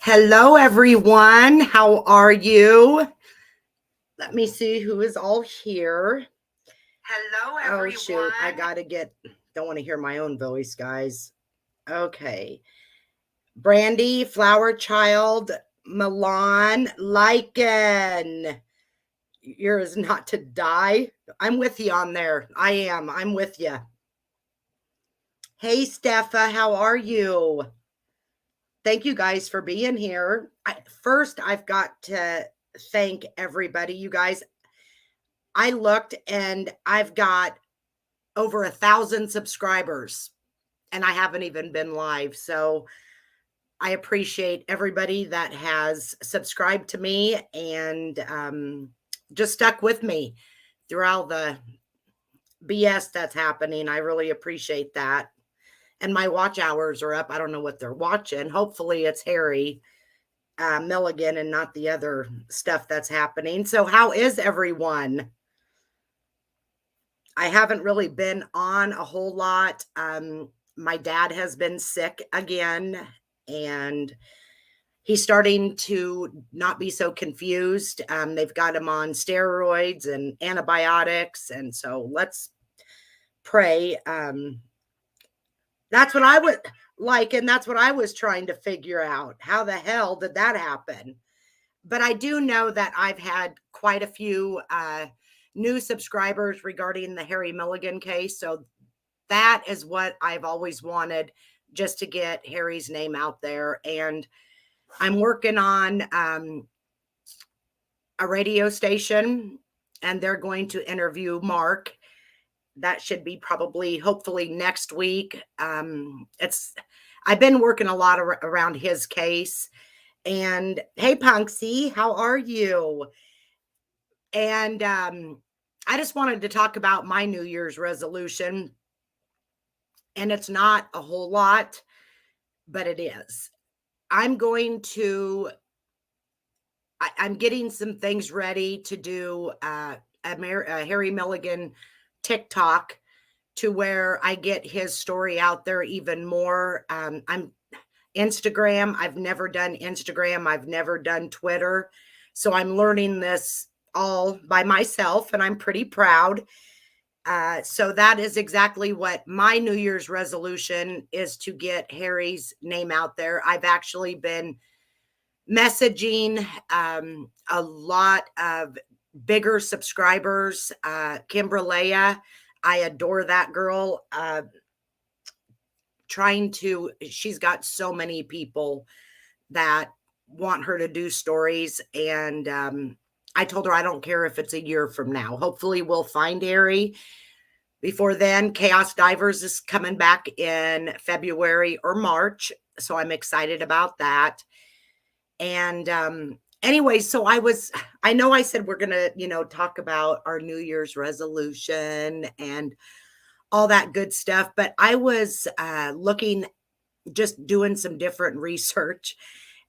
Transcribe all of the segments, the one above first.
Hello, everyone. How are you? Let me see who is all here. Hello, Oh, shoot. I everyone. don't want to hear my own voice, guys. Okay. Brandy, Flower Child, Milan, Lycan. Yours not to die. I'm with you on there. I am. I'm with you. Hey, Steffa, how are you? Thank you guys for being here. First, I've got to thank everybody. You guys, I looked and I've got over 1,000 subscribers and I haven't even been live. So I appreciate everybody that has subscribed to me and just stuck with me through all the BS that's happening. I really appreciate that. And my watch hours are up. I don't know what they're watching. Hopefully it's Harry Milligan and not the other stuff that's happening. So how is everyone? I haven't really been on a whole lot. My dad has been sick again, and he's starting to not be so confused. They've got him on steroids and antibiotics, and so let's pray. That's what I would like, and that's what I was trying to figure out. How the hell did that happen? But I do know that I've had quite a few new subscribers regarding the Harry Milligan case. So that is what I've always wanted, just to get Harry's name out there. And I'm working on a radio station, and they're going to interview Mark. That should be probably, hopefully, next week. I've been working a lot around his case. And hey, Punksy, how are you? And I just wanted to talk about my New Year's resolution. And it's not a whole lot, but it is. I'm going to, I'm getting some things ready to do a Harry Milligan TikTok to where I get his story out there even more. I'm Instagram. I've never done Instagram. I've never done Twitter. So I'm learning this all by myself, and I'm pretty proud. So that is exactly what my New Year's resolution is, to get Harry's name out there. I've actually been messaging a lot of bigger subscribers. Kimberlea, I adore that girl. She's got so many people that want her to do stories. And I told her I don't care if it's a year from now. Hopefully we'll find Harry before then. Chaos Divers is coming back in February or March. So I'm excited about that. And anyway, so I know I said we're going to, talk about our New Year's resolution and all that good stuff. But I was just doing some different research,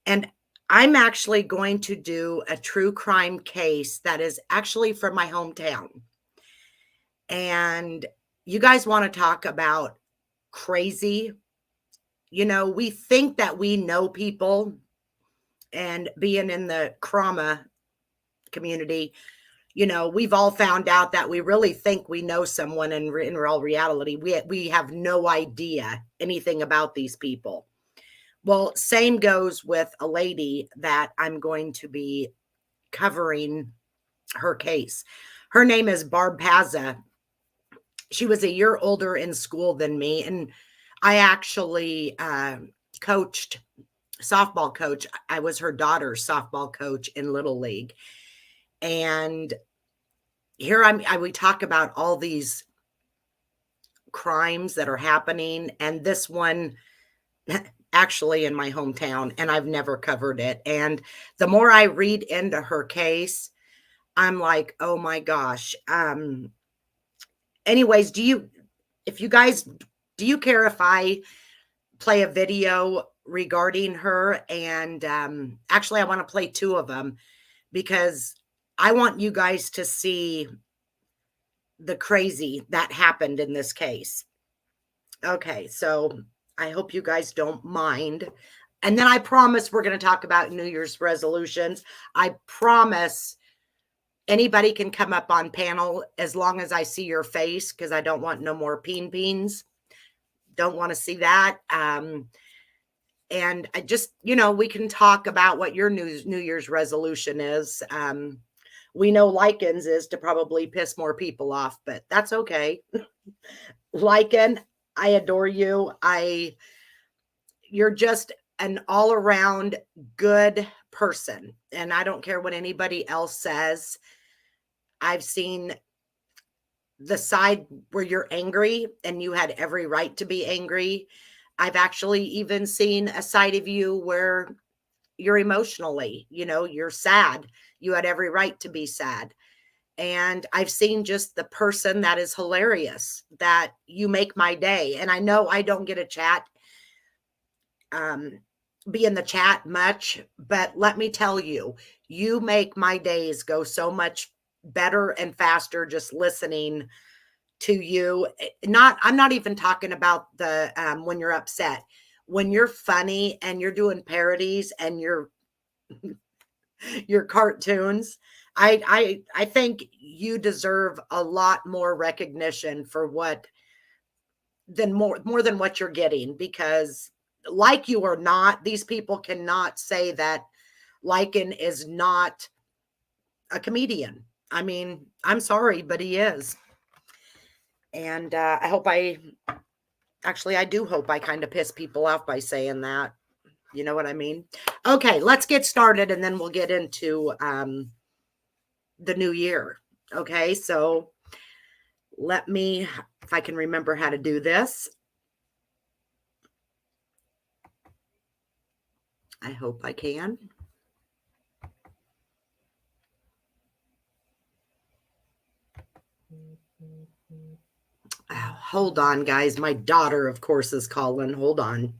and I'm actually going to do a true crime case that is actually from my hometown. And you guys want to talk about crazy? We think that we know people, and being in the trauma community, we've all found out that we really think we know someone, and in real reality, we have no idea anything about these people. Well, same goes with a lady that I'm going to be covering her case. Her name is Barb Pazza. She was a year older in school than me, and I actually coached softball coach. I was her daughter's softball coach in Little League. And here we talk about all these crimes that are happening, and this one actually in my hometown, and I've never covered it. And the more I read into her case, I'm like, oh my gosh. Anyways, if you guys, do you care if I play a video regarding her? And actually, I want to play two of them because I want you guys to see the crazy that happened in this case. Okay, so I hope you guys don't mind. And then I promise we're going to talk about New Year's resolutions. I promise anybody can come up on panel as long as I see your face, because I don't want no more beans. Don't want to see that. And I just, we can talk about what your New Year's resolution is. We know Likens is to probably piss more people off, but that's okay. Liken, I adore you. You're just an all around good person. And I don't care what anybody else says. I've seen the side where you're angry and you had every right to be angry. I've actually even seen a side of you where you're emotionally, you're sad. You had every right to be sad. And I've seen just the person that is hilarious, that you make my day. And I know I don't get a chat, be in the chat much, but let me tell you, you make my days go so much better and faster just listening to you. I'm not even talking about the when you're upset, when you're funny and you're doing parodies and your cartoons. I think you deserve a lot more recognition for more than what you're getting, because like you or not, these people cannot say that Lycan is not a comedian. I mean, I'm sorry, but he is. And I do hope I kind of piss people off by saying that. You know what I mean? Okay, let's get started and then we'll get into the new year. Okay, so let me, if I can remember how to do this. I hope I can. Oh, hold on, guys. My daughter, of course, is calling. Hold on.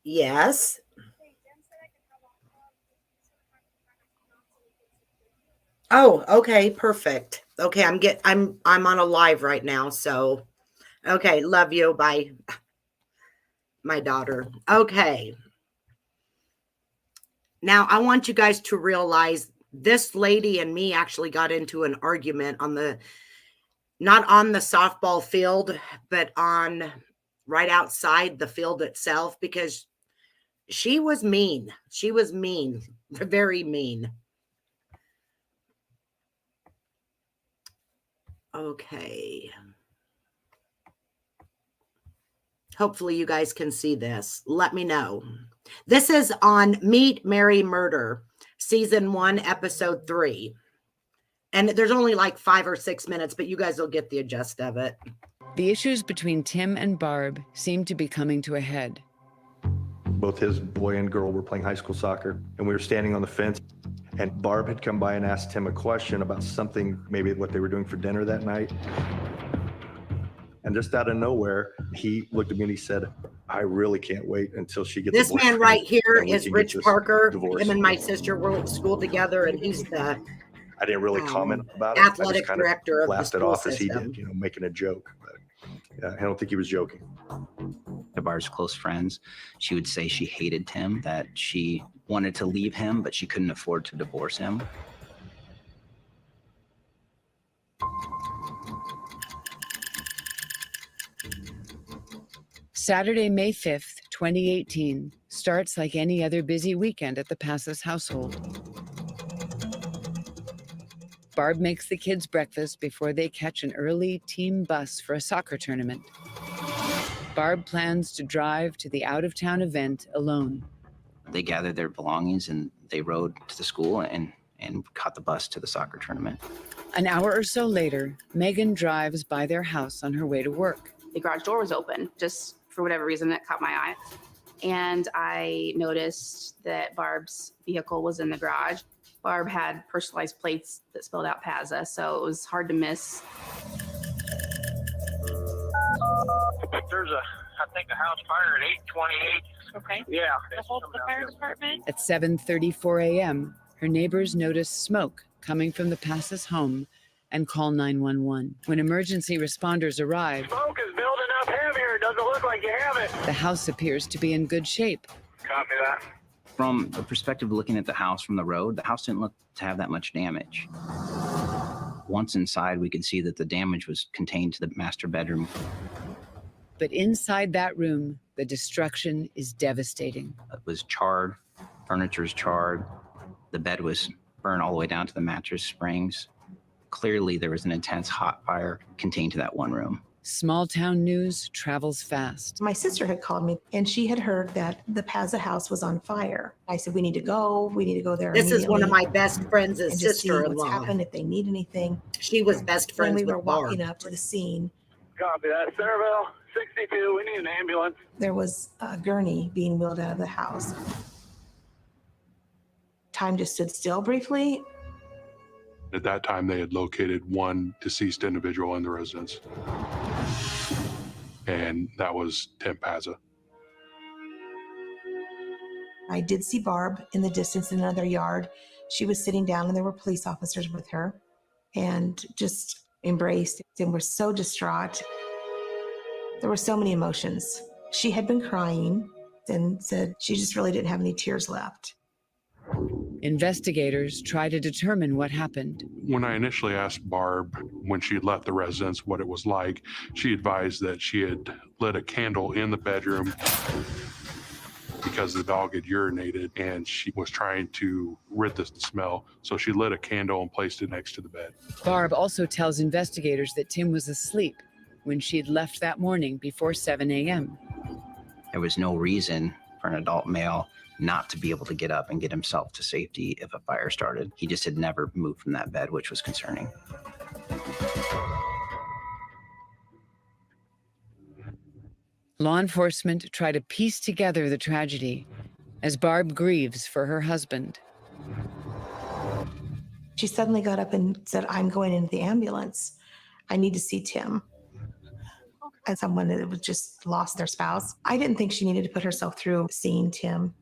Yes. Oh, okay, perfect. Okay, I'm on a live right now, so okay, love you. Bye. My daughter. Okay. Now, I want you guys to realize this lady and me actually got into an argument not on the softball field, but right outside the field itself, because she was mean. She was mean, very mean. Okay. Hopefully you guys can see this. Let me know. This is on Meet, Marry, Murder, season 1, episode 3. And there's only like 5 or 6 minutes, but you guys will get the gist of it. The issues between Tim and Barb seem to be coming to a head. Both his boy and girl were playing high school soccer, and we were standing on the fence, and Barb had come by and asked Tim a question about something, maybe what they were doing for dinner that night. And just out of nowhere, he looked at me and he said, "I really can't wait until she gets this man right here is Rich Parker. Divorce." Him and my sister were at school together, and he's the I didn't really comment about it. Athletic director of the laughed it school off system. as he did, making a joke. But I don't think he was joking. Barb's close friends, she would say she hated Tim, that she wanted to leave him, but she couldn't afford to divorce him. Saturday, May 5th, 2018, starts like any other busy weekend at the Passes household. Barb makes the kids breakfast before they catch an early team bus for a soccer tournament. Barb plans to drive to the out-of-town event alone. They gathered their belongings and they rode to the school and caught the bus to the soccer tournament. An hour or so later, Megan drives by their house on her way to work. The garage door was open, just for whatever reason that caught my eye. And I noticed that Barb's vehicle was in the garage. Barb had personalized plates that spelled out PAZA, so it was hard to miss. There's I think a house fire at 828. Okay. Yeah. The whole the fire department? At 7:34 a.m., her neighbors notice smoke coming from the Passes home and call 911. When emergency responders arrive, Smoke is building up heavier, Doesn't look like you have it. The house appears to be in good shape. Copy that. From a perspective of looking at the house from the road, the house didn't look to have that much damage. Once inside, we could see that the damage was contained to the master bedroom. But inside that room, the destruction is devastating. It was charred, furniture's charred, the bed was burned all the way down to the mattress springs. Clearly, there was an intense hot fire contained to that one room. Small town news travels fast. My sister had called me and she had heard that the Pazza house was on fire. I said, we need to go. We need to go there. This is one of immediately my best friends' and just see what's sister-in-law. happened, if they need anything. She was best When friends we were with Barb. walking up to the scene, Copy that. Centerville, 62. We need an ambulance. there was a gurney being wheeled out of the house. Time just stood still briefly. At that time, they had located one deceased individual in the residence. And that was Tim Pazza. I did see Barb in the distance in another yard. She was sitting down and there were police officers with her and just embraced and were so distraught. There were so many emotions. She had been crying and said she just really didn't have any tears left. Investigators try to determine what happened. When I initially asked Barb when she had left the residence what it was like, she advised that she had lit a candle in the bedroom because the dog had urinated and she was trying to rid the smell. So she lit a candle and placed it next to the bed. Barb also tells investigators that Tim was asleep when she'd left that morning before 7 a.m. There was no reason for an adult male not to be able to get up and get himself to safety if a fire started. He just had never moved from that bed, which was concerning. Law enforcement try to piece together the tragedy as Barb grieves for her husband. She suddenly got up and said, I'm going into the ambulance. I need to see Tim. As someone that was just lost their spouse, I didn't think she needed to put herself through seeing Tim,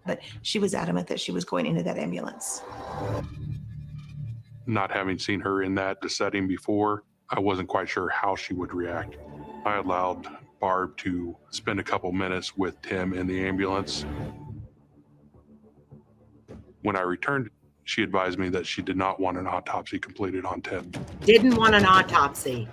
but she was adamant that she was going into that ambulance. Not having seen her in that setting before, I wasn't quite sure how she would react. I allowed Barb to spend a couple minutes with Tim in the ambulance. When I returned, she advised me that she did not want an autopsy completed on Tim. Didn't want an autopsy.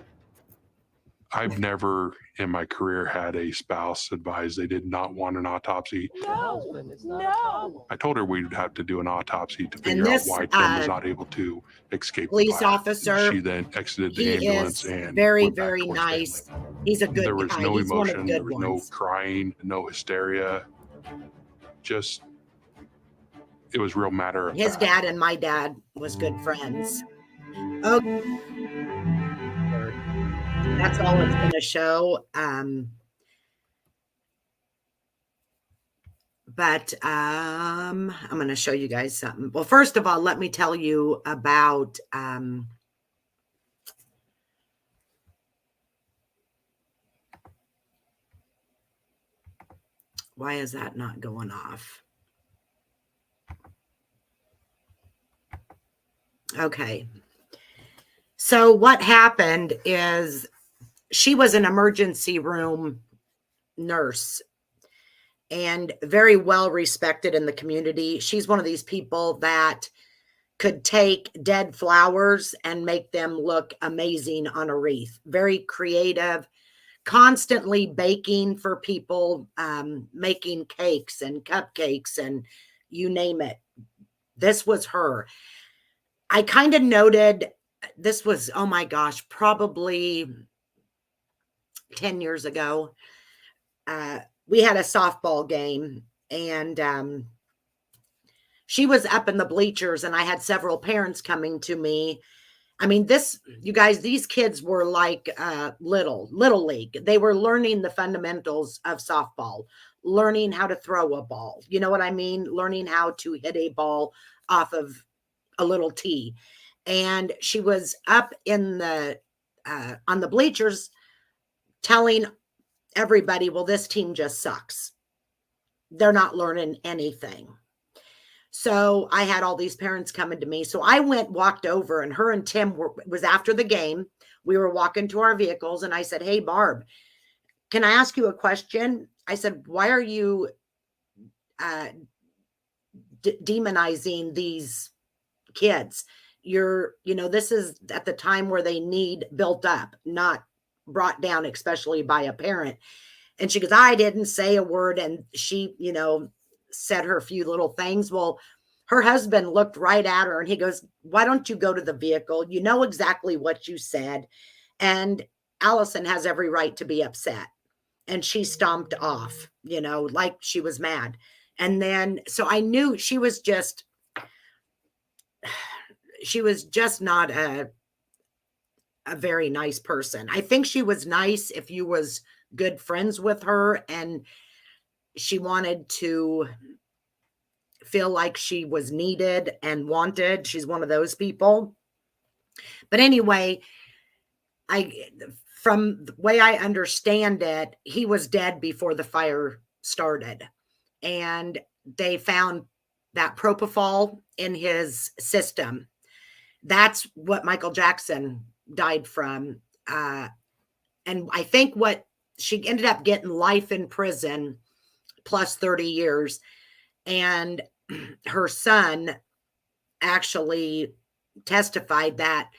I've never in my career had a spouse advise they did not want an autopsy. No. I told her we'd have to do an autopsy to And figure this, out why Tim was not able to escape the police fire. officer, She then exited the He ambulance is and very, went back very towards nice. family. He's a good There was guy. no He's one of emotion, the there good was no ones. crying, no hysteria. Just, it was real matter of His fact. dad and my dad was good friends. Oh, that's all it's going to show. But I'm going to show you guys something. Well, first of all, let me tell you about why is that not going off? Okay. So what happened is she was an emergency room nurse and very well respected in the community. She's one of these people that could take dead flowers and make them look amazing on a wreath. Very creative, constantly baking for people, making cakes and cupcakes and you name it. This was her. I kind of noted, this was, oh my gosh, probably 10 years ago. We had a softball game and she was up in the bleachers and I had several parents coming to me. I mean, you guys, these kids were like little league. They were learning the fundamentals of softball, learning how to throw a ball. You know what I mean? Learning how to hit a ball off of a little tee. And she was up in the on the bleachers telling everybody, well, this team just sucks. They're not learning anything. So I had all these parents coming to me. So I walked over and her and Tim was after the game. We were walking to our vehicles and I said, hey, Barb, can I ask you a question? I said, why are you demonizing these kids? This is at the time where they need built up, not brought down, especially by a parent. And she goes, I didn't say a word. And she, said her few little things. Well, her husband looked right at her and he goes, why don't you go to the vehicle? You know exactly what you said. And Allison has every right to be upset. And she stomped off, like she was mad. And then, so I knew she was just not a very nice person. I think she was nice if you was good friends with her and she wanted to feel like she was needed and wanted. She's one of those people. But anyway, from the way I understand it, he was dead before the fire started. And they found that propofol in his system. That's what Michael Jackson died from. And I think she ended up getting life in prison plus 30 years. And her son actually testified that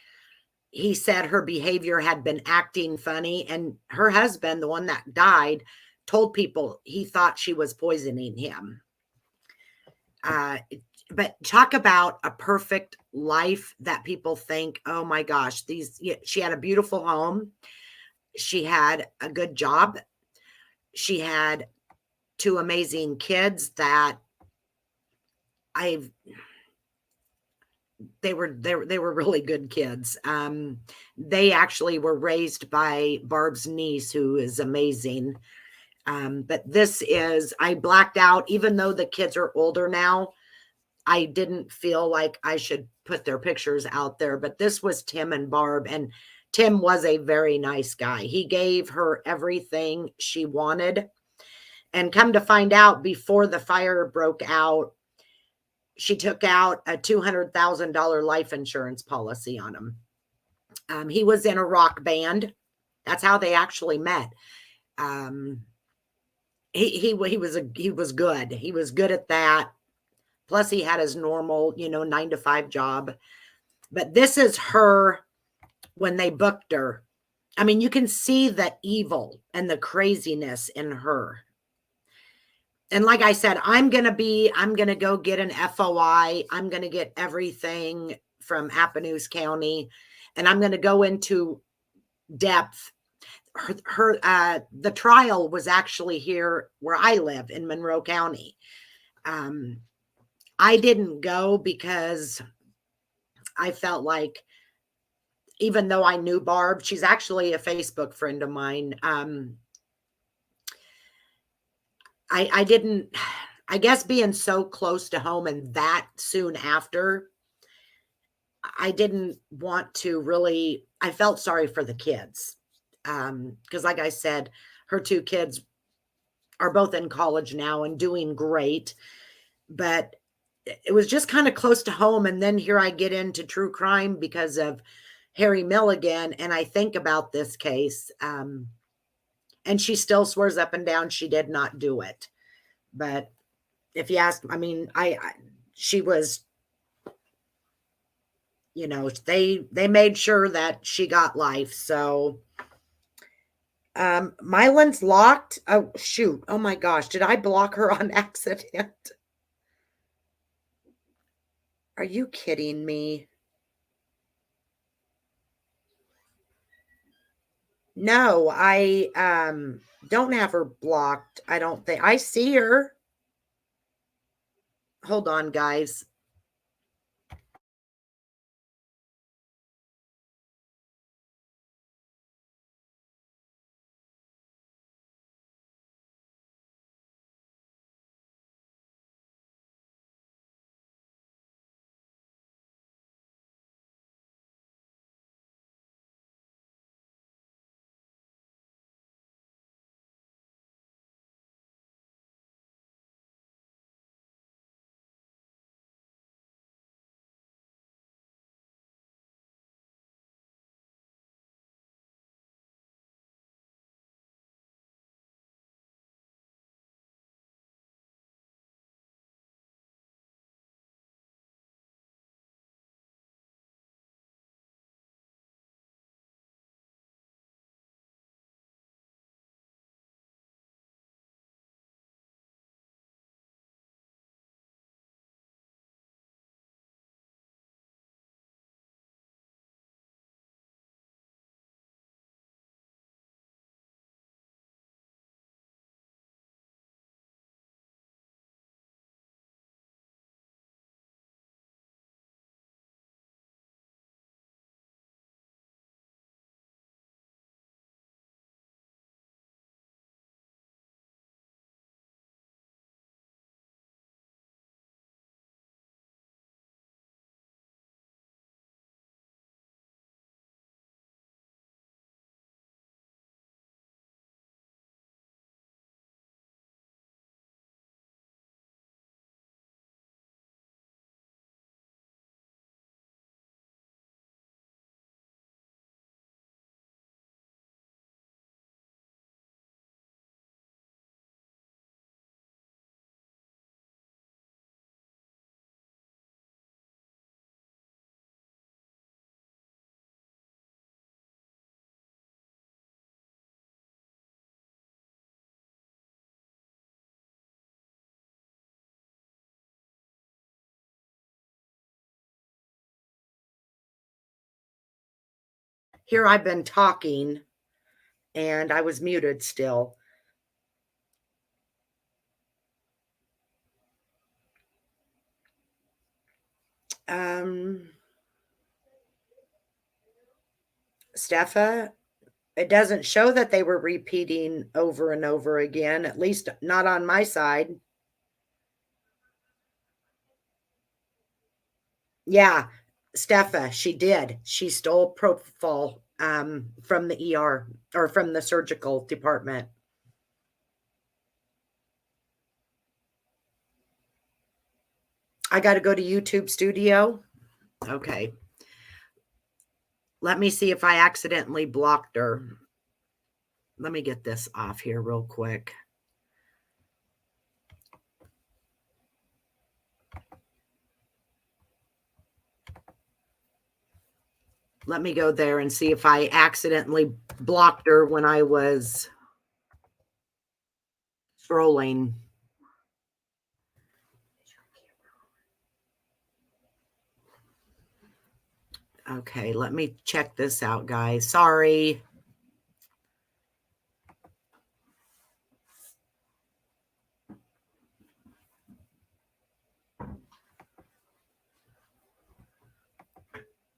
he said her behavior had been acting funny. And her husband, the one that died, told people he thought she was poisoning him. But talk about a perfect life that people think, oh my gosh, she had a beautiful home. She had a good job. She had 2 amazing kids that they were really good kids. They actually were raised by Barb's niece, who is amazing. But I blacked out, even though the kids are older now. I didn't feel like I should put their pictures out there, but this was Tim and Barb, and Tim was a very nice guy. He gave her everything she wanted. And come to find out, before the fire broke out, she took out a $200,000 life insurance policy on him. He was in a rock band. That's how they actually met. He was good. He was good at that. Plus he had his normal, 9-to-5 job. But this is her when they booked her. I mean, you can see the evil and the craziness in her. And like I said, I'm going to go get an FOI. I'm going to get everything from Appanoose County, and I'm going to go into depth. The trial was actually here where I live in Monroe County. I didn't go because I felt like, even though I knew Barb, she's actually a Facebook friend of mine. I guess being so close to home and that soon after, I didn't want to really, I felt sorry for the kids. Because like I said, her 2 kids are both in college now and doing great, but it was just kind of close to home. And then here I get into true crime because of Harry Milligan. And I think about this case, and she still swears up and down she did not do it. But if you ask, I mean, she was, they made sure that she got life. So, Mylan's locked. Oh, shoot. Oh my gosh. Did I block her on accident? Are you kidding me? No, I don't have her blocked. I don't think. I see her. Hold on, guys. here I've been talking and I was muted still. Steffa, it doesn't show that they were repeating over and over again, at least not on my side. Yeah, Steffa, she did. She stole propofol from the ER or from the surgical department. I got to go to YouTube Studio. Okay. Let me see if I accidentally blocked her. Let me get this off here real quick. Let me go there and see if I accidentally blocked her when I was scrolling. Okay, let me check this out, guys. Sorry.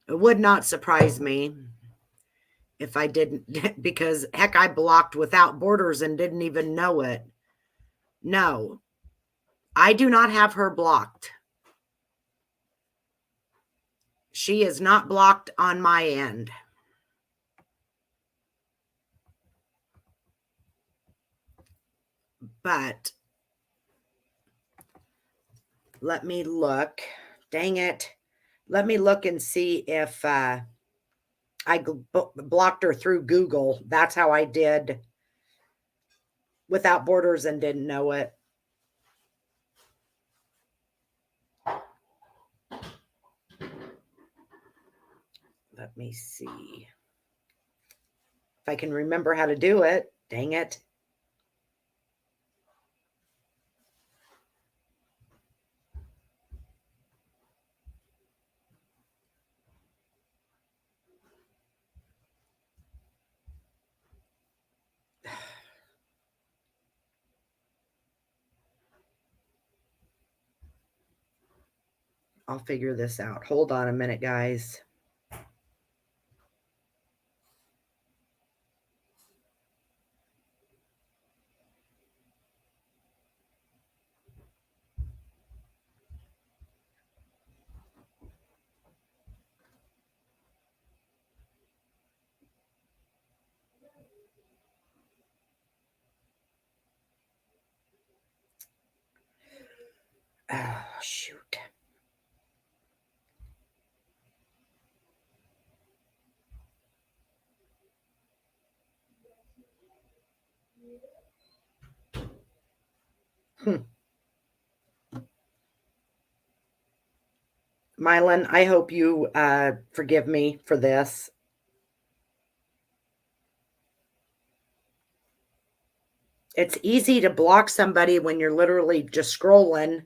It would not surprise me if I didn't, because heck, I blocked Without Borders and didn't even know it. No, I do not have her blocked. She is not blocked on my end. But let me look. Dang it. Let me look and see if I blocked her through Google. That's how I did Without Borders and didn't know it. Let me see if I can remember how to do it. Dang it. I'll figure this out. Hold on a minute, guys. Oh, shoot. Mylan, I hope you forgive me for this. It's easy to block somebody when you're literally just scrolling.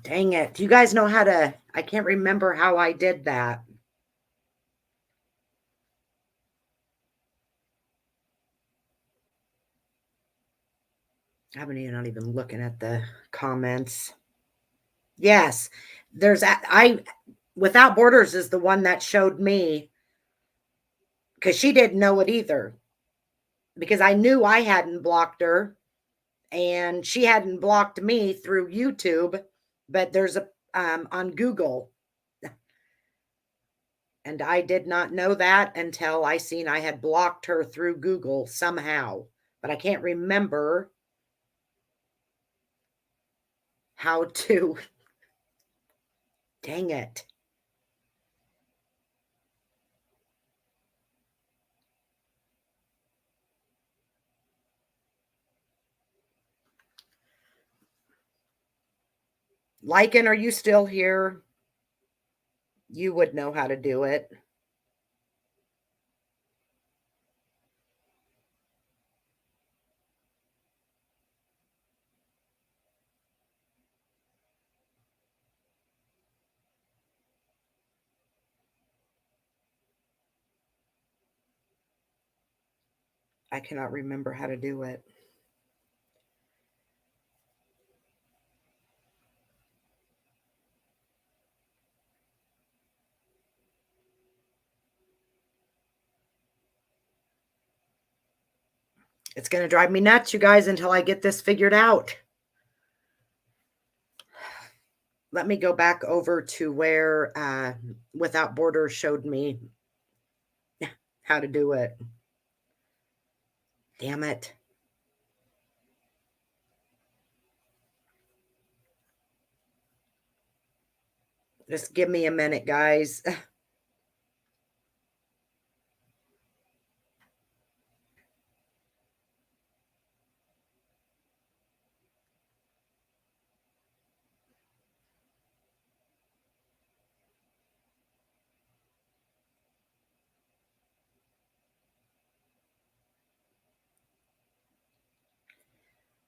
Dang it. Do you guys know how to? I can't remember how I did that. I'm not even looking at the comments. Yes, there's Without Borders is the one that showed me, because she didn't know it either, because I knew I hadn't blocked her and she hadn't blocked me through YouTube, but there's a on Google. And I did not know that until I seen I had blocked her through Google somehow, but I can't remember how to. Dang it. Lycan, are you still here? You would know how to do it. I cannot remember how to do it. It's going to drive me nuts, you guys, until I get this figured out. Let me go back over to where Without Borders showed me how to do it. Damn it. Just give me a minute, guys.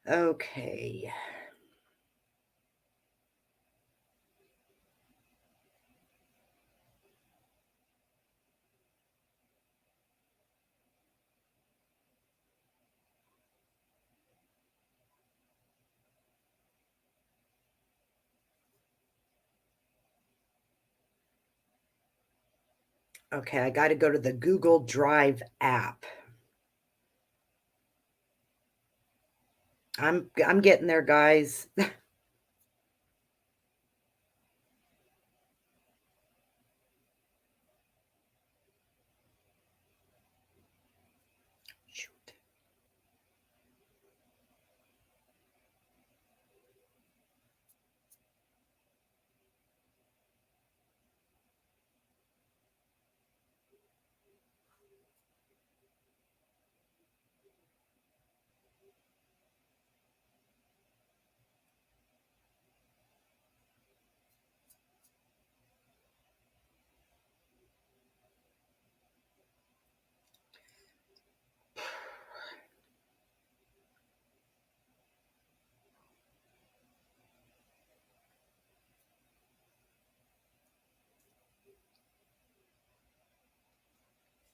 Okay. Okay, I got to go to the Google Drive app. I'm getting there, guys. Shoot.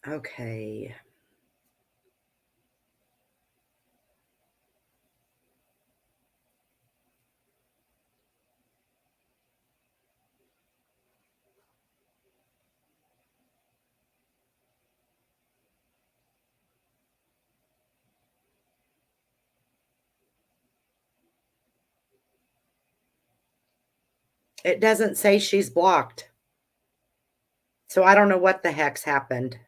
Okay. It doesn't say she's blocked. So I don't know what the heck's happened.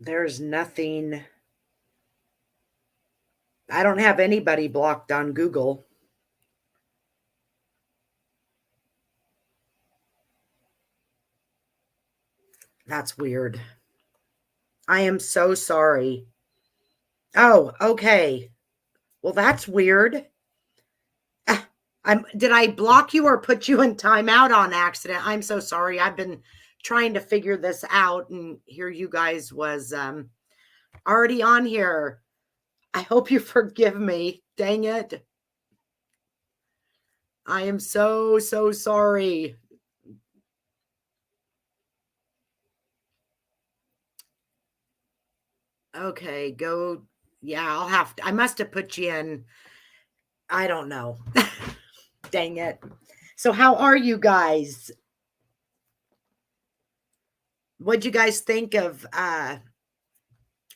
There's nothing. I don't have anybody blocked on Google. That's weird. I am so sorry. Oh, okay. Well, that's weird. Did I block you or put you in timeout on accident? I'm so sorry. I've been trying to figure this out, and here you guys was already on here. I hope you forgive me. Dang it. I am so sorry. Okay, go. Yeah, I must have put you in. I don't know. Dang it. So how are you guys? What'd you guys think of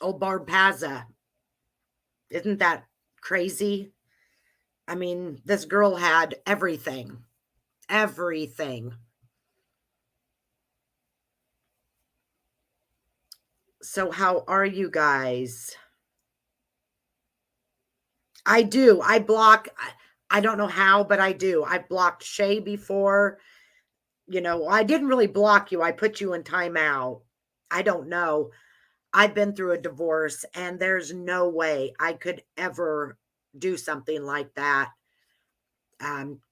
old Barb Pazza? Isn't that crazy? I mean, this girl had everything. Everything. So how are you guys? I do. I block. I don't know how, but I do. I've blocked Shay before. You know, I didn't really block you. I put you in timeout. I don't know. I've been through a divorce, and there's no way I could ever do something like that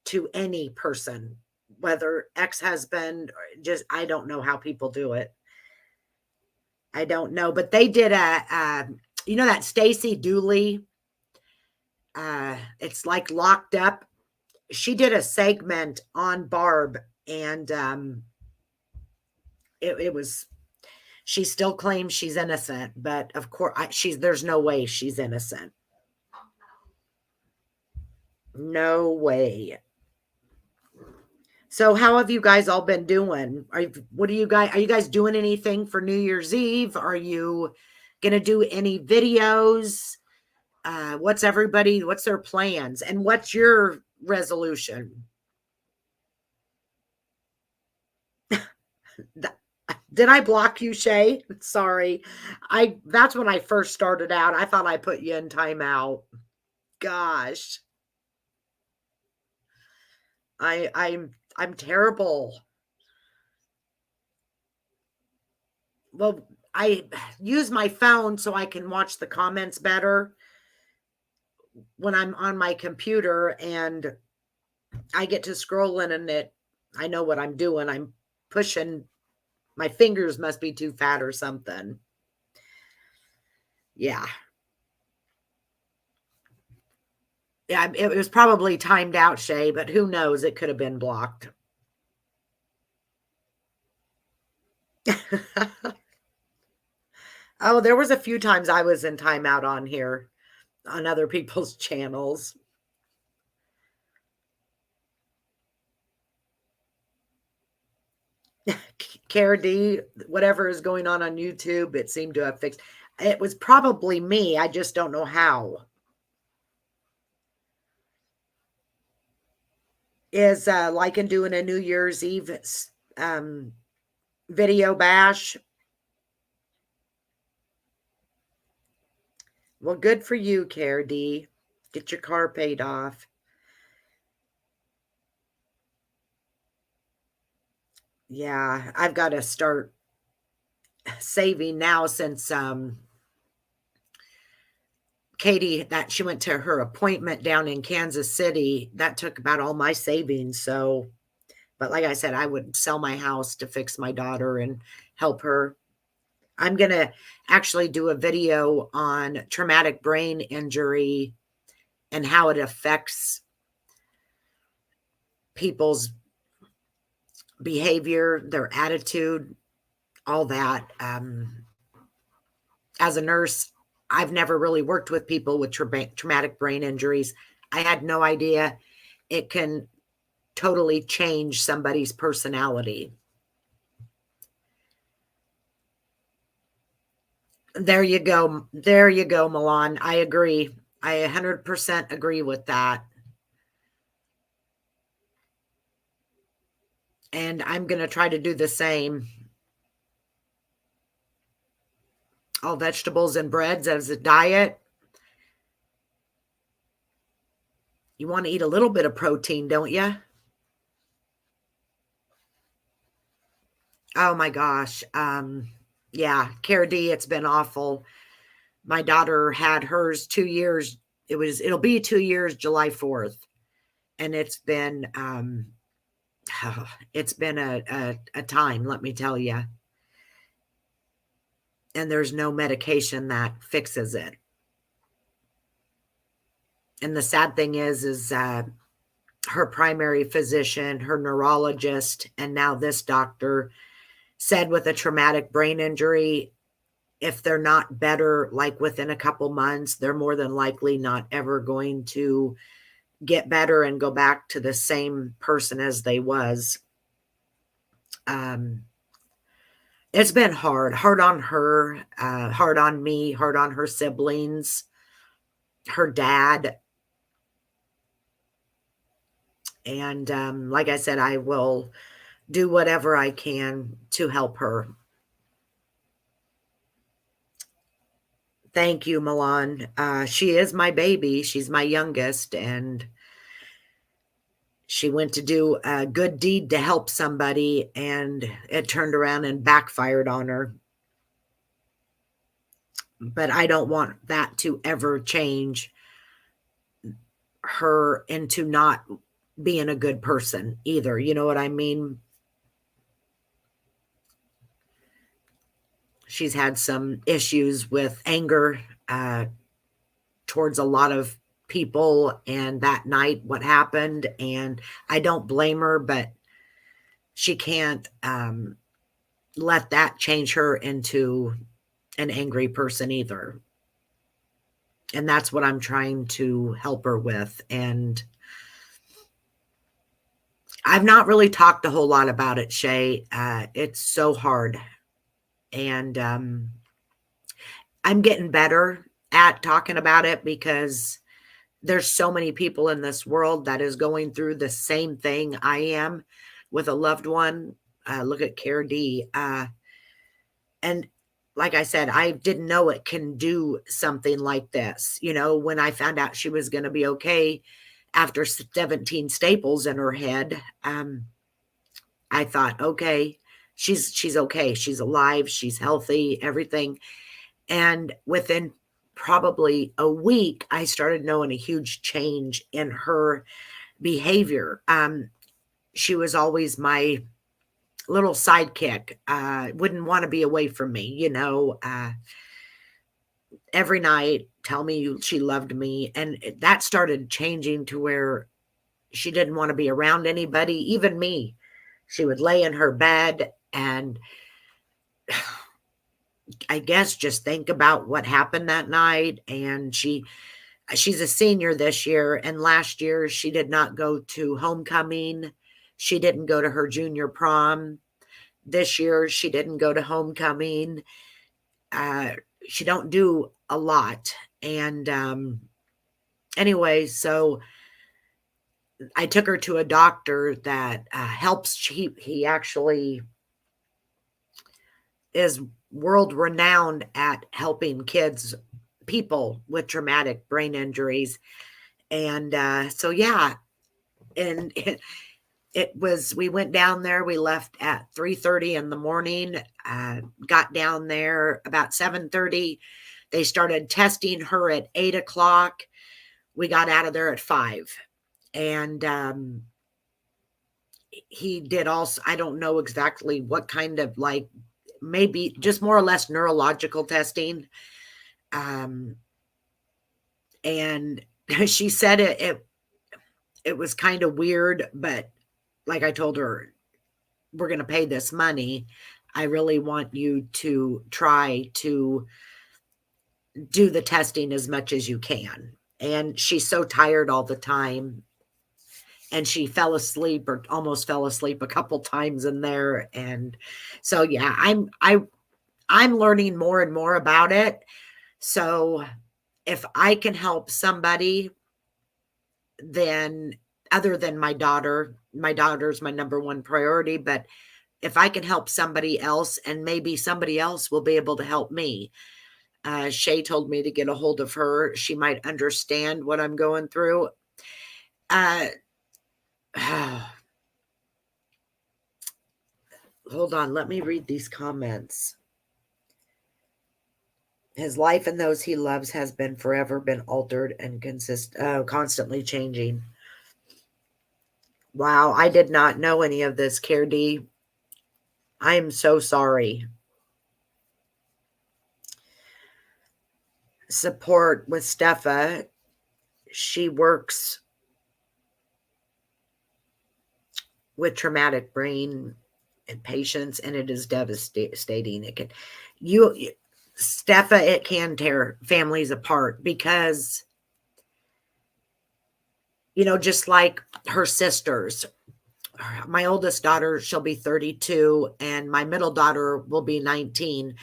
to any person, whether ex-husband or just, I don't know how people do it. I don't know, but they did you know, that Stacy Dooley, it's like Locked Up. She did a segment on Barb, and it was, she still claims she's innocent, but of course there's no way she's innocent. No way. So how have you guys all been doing? Are you guys doing anything for New Year's Eve? Are you going to do any videos? What's their plans? And what's your resolution? Did I block you, Shay? Sorry. That's when I first started out. I thought I put you in timeout. Gosh. I'm terrible. Well, I use my phone so I can watch the comments better when I'm on my computer, and I get to scrolling, and I know what I'm doing. I'm pushing. My fingers must be too fat or something. Yeah. Yeah, it was probably timed out, Shay, but who knows? It could have been blocked. Oh, there was a few times I was in timeout on here, on other people's channels. Cara D, whatever is going on YouTube, it seemed to have fixed. It was probably me. I just don't know how. Is Lycan doing a New Year's Eve video bash? Well, good for you, Cara D. Get your car paid off. Yeah, I've got to start saving now since Katie, that she went to her appointment down in Kansas City. That took about all my savings. So, but like I said, I would sell my house to fix my daughter and help her. I'm going to actually do a video on traumatic brain injury and how it affects people's behavior, their attitude, all that. As a nurse, I've never really worked with people with traumatic brain injuries. I had no idea it can totally change somebody's personality. There you go. There you go, Milan. I agree. I 100% agree with that. And I'm going to try to do the same. All vegetables and breads as a diet. You want to eat a little bit of protein, don't you? Oh my gosh. Yeah, Cara D, it's been awful. My daughter had hers 2 years. It'll be 2 years, July 4th. And it's been a time, let me tell you. And there's no medication that fixes it. And the sad thing is her primary physician, her neurologist, and now this doctor said with a traumatic brain injury, if they're not better, like within a couple months, they're more than likely not ever going to get better and go back to the same person as they was. It's been hard on her, hard on me, hard on her siblings, her dad. And like I said, I will do whatever I can to help her. Thank you, Milan. She is my baby. She's my youngest, and she went to do a good deed to help somebody, and it turned around and backfired on her. But I don't want that to ever change her into not being a good person either. You know what I mean? She's had some issues with anger towards a lot of people, and that night what happened, and I don't blame her, but she can't let that change her into an angry person either. And that's what I'm trying to help her with. And I've not really talked a whole lot about it, Shay. It's so hard. And I'm getting better at talking about it because there's so many people in this world that is going through the same thing I am with a loved one. Look at Care D. And like I said, I didn't know it can do something like this. You know, when I found out she was going to be okay after 17 staples in her head, I thought, okay, she's okay. She's alive. She's healthy, everything. And within probably a week, I started knowing a huge change in her behavior. She was always my little sidekick, wouldn't want to be away from me, you know, every night tell me she loved me. And that started changing to where she didn't want to be around anybody, even me. She would lay in her bed and I guess just think about what happened that night. And she's a senior this year, and last year she did not go to homecoming. She didn't go to her junior prom. This year she didn't go to homecoming. She don't do a lot. And anyway, so I took her to a doctor that helps. He actually is world renowned at helping people with traumatic brain injuries. And so, yeah. And we went down there. We left at 3:30 in the morning, got down there about 7:30. They started testing her at 8 o'clock. We got out of there at 5. And he did also, I don't know exactly what kind of, like, maybe just more or less neurological testing. And she said it was kind of weird, but like I told her, we're going to pay this money. I really want you to try to do the testing as much as you can. And she's so tired all the time. And she fell asleep or almost fell asleep a couple times in there. And so, yeah, I'm learning more and more about it. So if I can help somebody, then other than my daughter's my number one priority. But if I can help somebody else, and maybe somebody else will be able to help me. Shay told me to get a hold of her. She might understand what I'm going through. Hold on, let me read these comments. His life and those he loves has been forever been altered and constantly changing. Wow, I did not know any of this, Care D. I am so sorry. Support with Steffa. She works with traumatic brain and patients, and it is devastating. Steffa, it can tear families apart because, you know, just like her sisters, my oldest daughter, she'll be 32, and my middle daughter will be 19,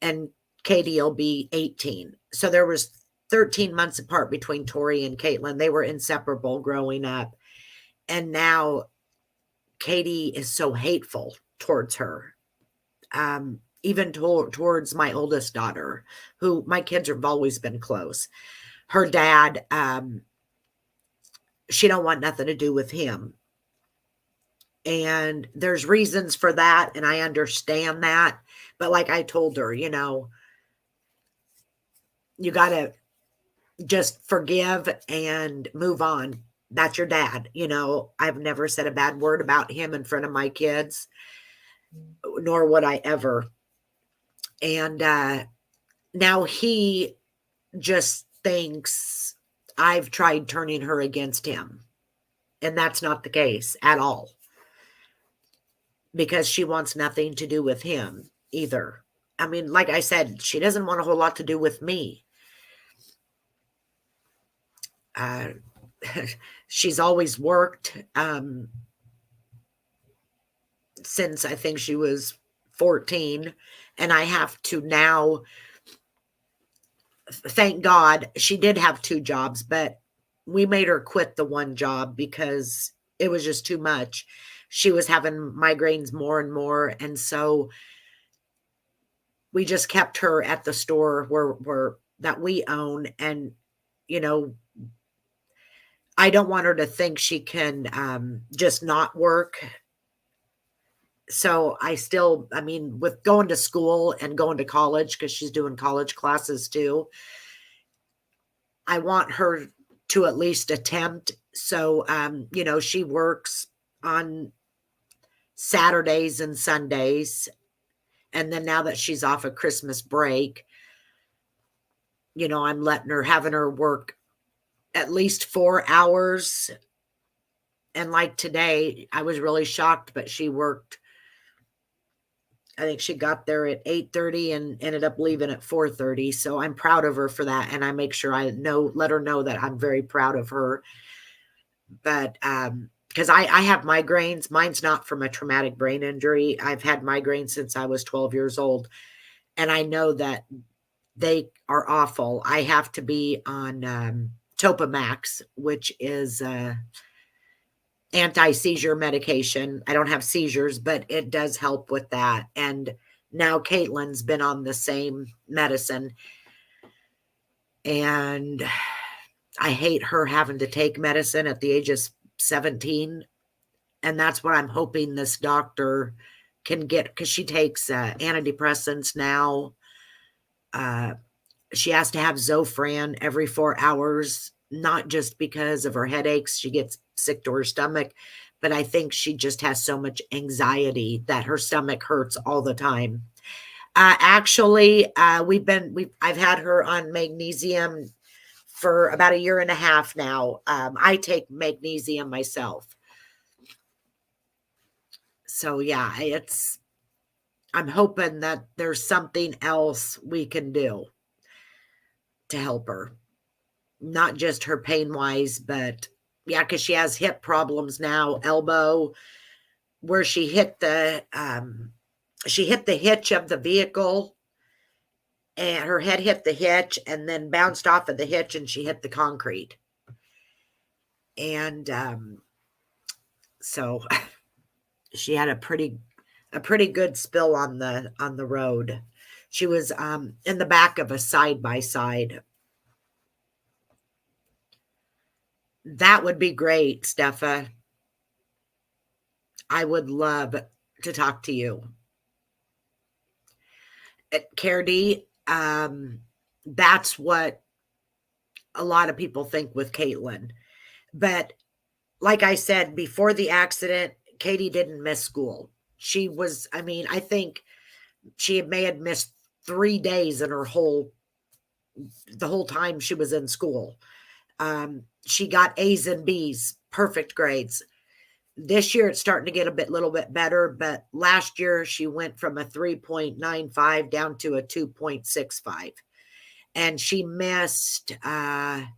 and Katie will be 18. So there was 13 months apart between Tori and Caitlin. They were inseparable growing up. And now Katie is so hateful towards her. even towards my oldest daughter, who my kids have always been close. Her dad, she don't want nothing to do with him. And there's reasons for that, and I understand that. But like I told her, you got to just forgive and move on. That's your dad. I've never said a bad word about him in front of my kids, nor would I ever. And now he just thinks I've tried turning her against him. And that's not the case at all. Because she wants nothing to do with him either. I mean, like I said, she doesn't want a whole lot to do with me. She's always worked since I think she was 14. And I have to now, thank God, she did have 2 jobs, but we made her quit the one job because it was just too much. She was having migraines more and more. And so we just kept her at the store where that we own. And, I don't want her to think she can just not work. So with going to school and going to college, because she's doing college classes too, I want her to at least attempt. So, she works on Saturdays and Sundays. And then now that she's off of Christmas break, I'm having her work at least 4 hours. And like today, I was really shocked, but she worked, I think she got there at 8:30 and ended up leaving at 4:30. So I'm proud of her for that. And I make sure let her know that I'm very proud of her. But, because I have migraines. Mine's not from a traumatic brain injury. I've had migraines since I was 12 years old. And I know that they are awful. I have to be on Topamax, which is anti-seizure medication. I don't have seizures, but it does help with that. And now Caitlin's been on the same medicine. And I hate her having to take medicine at the age of 17. And that's what I'm hoping this doctor can get, because she takes antidepressants now. She has to have Zofran every 4 hours, not just because of her headaches. She gets sick to her stomach, but I think she just has so much anxiety that her stomach hurts all the time. Actually, I've had her on magnesium for about 1.5 years now. I take magnesium myself. So yeah, I'm hoping that there's something else we can do to help her. Not just her pain wise, but yeah, because she has hip problems now, elbow, where she hit the hitch of the vehicle, and her head hit the hitch and then bounced off of the hitch and she hit the concrete. And so she had a pretty good spill on the road. She was in the back of a side-by-side. That would be great, Steffa. I would love to talk to you. Cardi, that's what a lot of people think with Caitlin. But like I said, before the accident, Katie didn't miss school. She was, I think she may have missed 3 days in the whole time she was in school. She got A's and B's, perfect grades. This year it's starting to get a little bit better, but last year she went from a 3.95 down to a 2.65. And she missed, I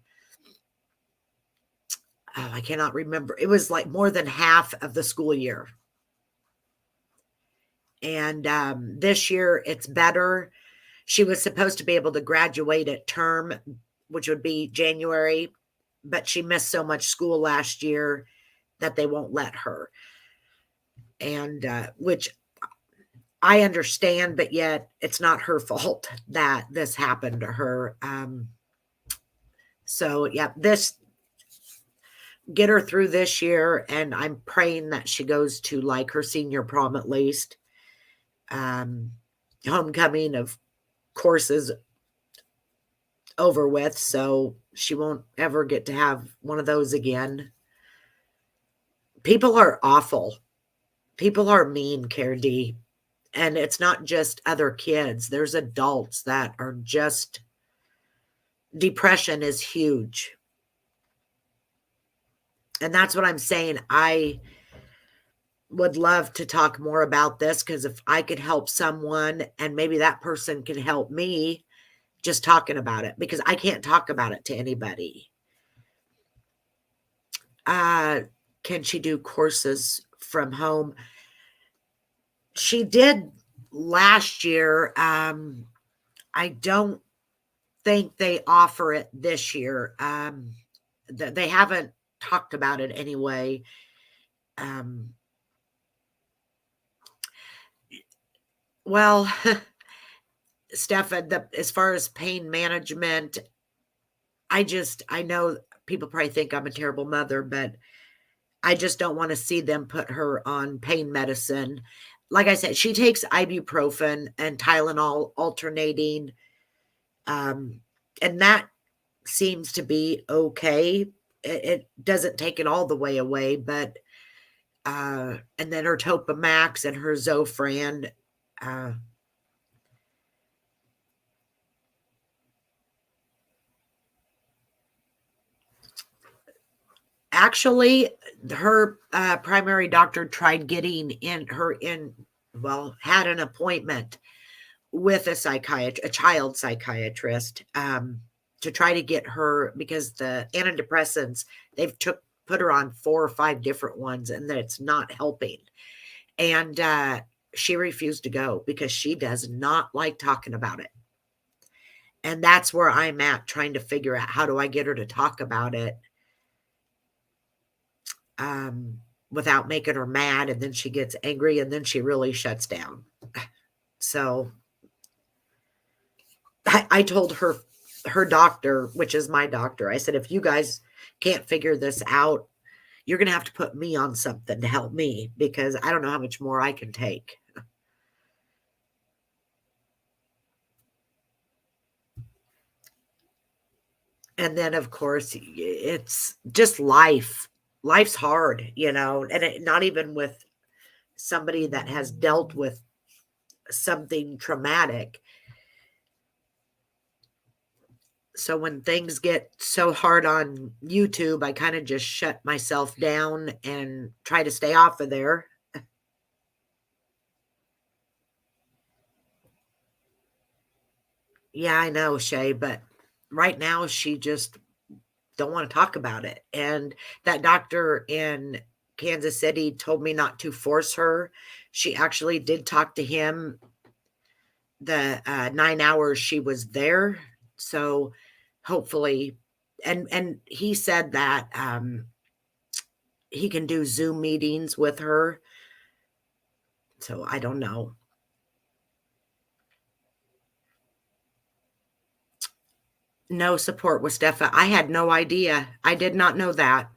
cannot remember. It was like more than half of the school year. And this year it's better. She was supposed to be able to graduate at term, which would be January, but she missed so much school last year that they won't let her. And which I understand, but yet it's not her fault that this happened to her. So yeah, get her through this year, and I'm praying that she goes to like her senior prom at least. Homecoming, of course, is over with, so she won't ever get to have one of those again. People are awful. People are mean, Care D. And it's not just other kids. There's adults that are just, depression is huge. And that's what I'm saying. I would love to talk more about this, because if I could help someone and maybe that person can help me, just talking about it, because I can't talk about it to anybody. Can she do courses from home? She did last year. I don't think they offer it this year. They haven't talked about it anyway. Well, Stefan, as far as pain management, I know people probably think I'm a terrible mother, but I just don't want to see them put her on pain medicine. Like I said, she takes ibuprofen and Tylenol alternating. And that seems to be okay. It doesn't take it all the way away, but, and then her Topamax and her Zofran, actually, her primary doctor tried getting had an appointment with a child psychiatrist, to try to get her, because the antidepressants, they've put her on 4 or 5 different ones, and that it's not helping. And she refused to go because she does not like talking about it. And that's where I'm at, trying to figure out, how do I get her to talk about it without making her mad, and then she gets angry, and then she really shuts down. So I told her doctor, which is my doctor, I said, if you guys can't figure this out, you're going to have to put me on something to help me, because I don't know how much more I can take. And then, of course, it's just life. Life's hard, and not even with somebody that has dealt with something traumatic. So when things get so hard on YouTube, I kind of just shut myself down and try to stay off of there. Yeah, I know, Shay, but right now she just don't want to talk about it. And that doctor in Kansas City told me not to force her. She actually did talk to him the 9 hours she was there. So hopefully, and he said that he can do Zoom meetings with her. So I don't know. No support with Steffa. I had no idea. I did not know that.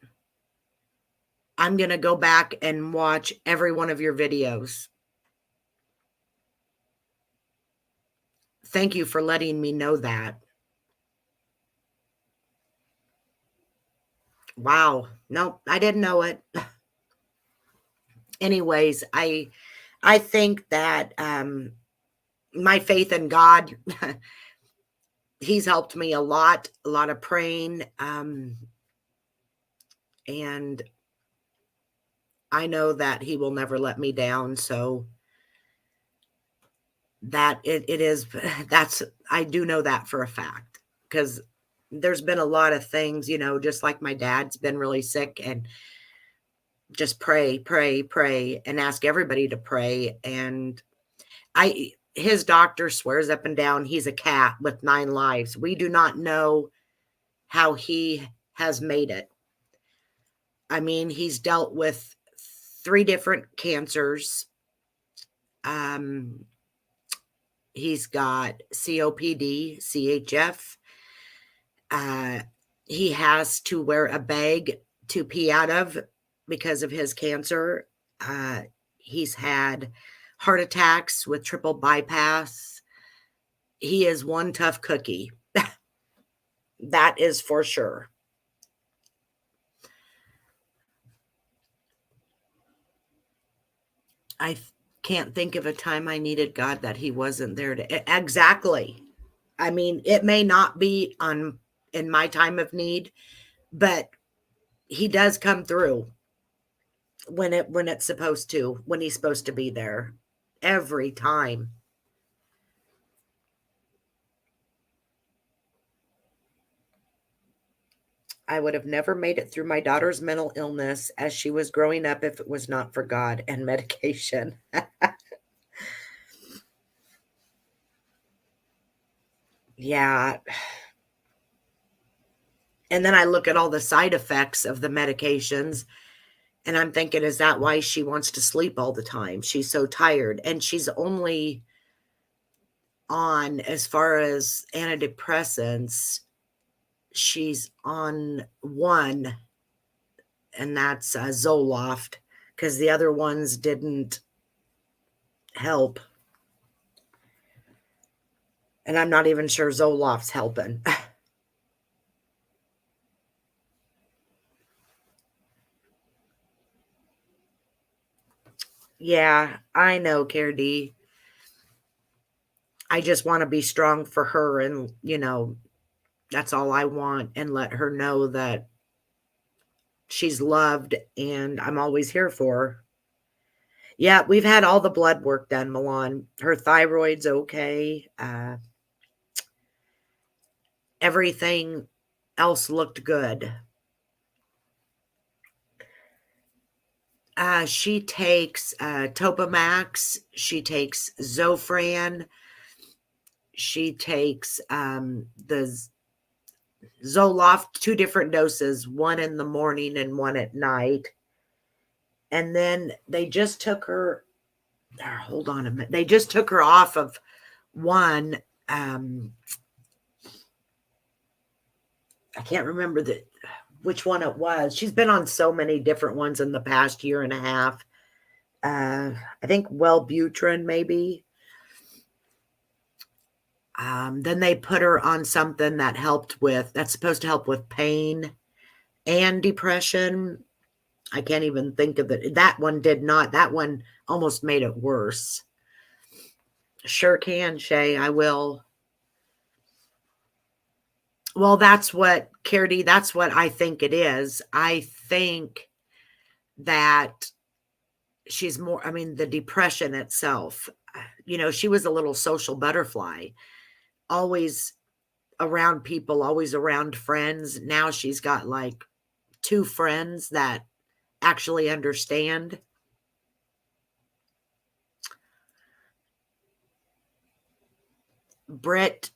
I'm going to go back and watch every one of your videos. Thank you for letting me know that. Wow. Nope, I didn't know it. Anyways, I think that my faith in God, he's helped me a lot of praying. And I know that he will never let me down. So that it is, I do know that for a fact, because there's been a lot of things, just like my dad's been really sick, and just pray, and ask everybody to pray. And his doctor swears up and down he's a cat with 9 lives. We do not know how he has made it. I mean, he's dealt with 3 different cancers. He's got COPD, CHF. He has to wear a bag to pee out of because of his cancer. He's had heart attacks with triple bypass. He is one tough cookie. That is for sure. I can't think of a time I needed God that he wasn't there to exactly. I mean, it may not be in my time of need, but he does come through when it's supposed to, when he's supposed to be there every time. I would have never made it through my daughter's mental illness as she was growing up if it was not for God and medication. Yeah. And then I look at all the side effects of the medications and I'm thinking, is that why she wants to sleep all the time? She's so tired. And she's only on, as far as antidepressants, she's on one, and that's Zoloft, because the other ones didn't help. And I'm not even sure Zoloft's helping. Yeah, I know, Care D. I just want to be strong for her, and, that's all I want, and let her know that she's loved and I'm always here for her. Yeah, we've had all the blood work done, Milan. Her thyroid's okay. Everything else looked good. She takes Topamax. She takes Zofran. She takes the Zoloft, 2 different doses, one in the morning and one at night. And then they just took her, hold on a minute. They just took her off of one. I can't remember which one it was. She's been on so many different ones in the past year and a half. I think Wellbutrin, maybe. Then they put her on something that's supposed to help with pain and depression. I can't even think of it. That one did not. That one almost made it worse. Sure can, Shay. I will. Well, that's what, Carity, that's what I think it is. I think that she's more, the depression itself, she was a little social butterfly, always around people, always around friends. Now she's got like 2 friends that actually understand. Britt,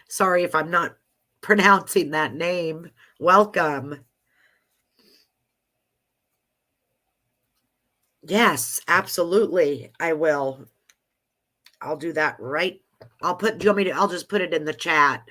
sorry if I'm not pronouncing that name. Welcome. Yes, absolutely. I will. I'll do that right. I'll just put it in the chat.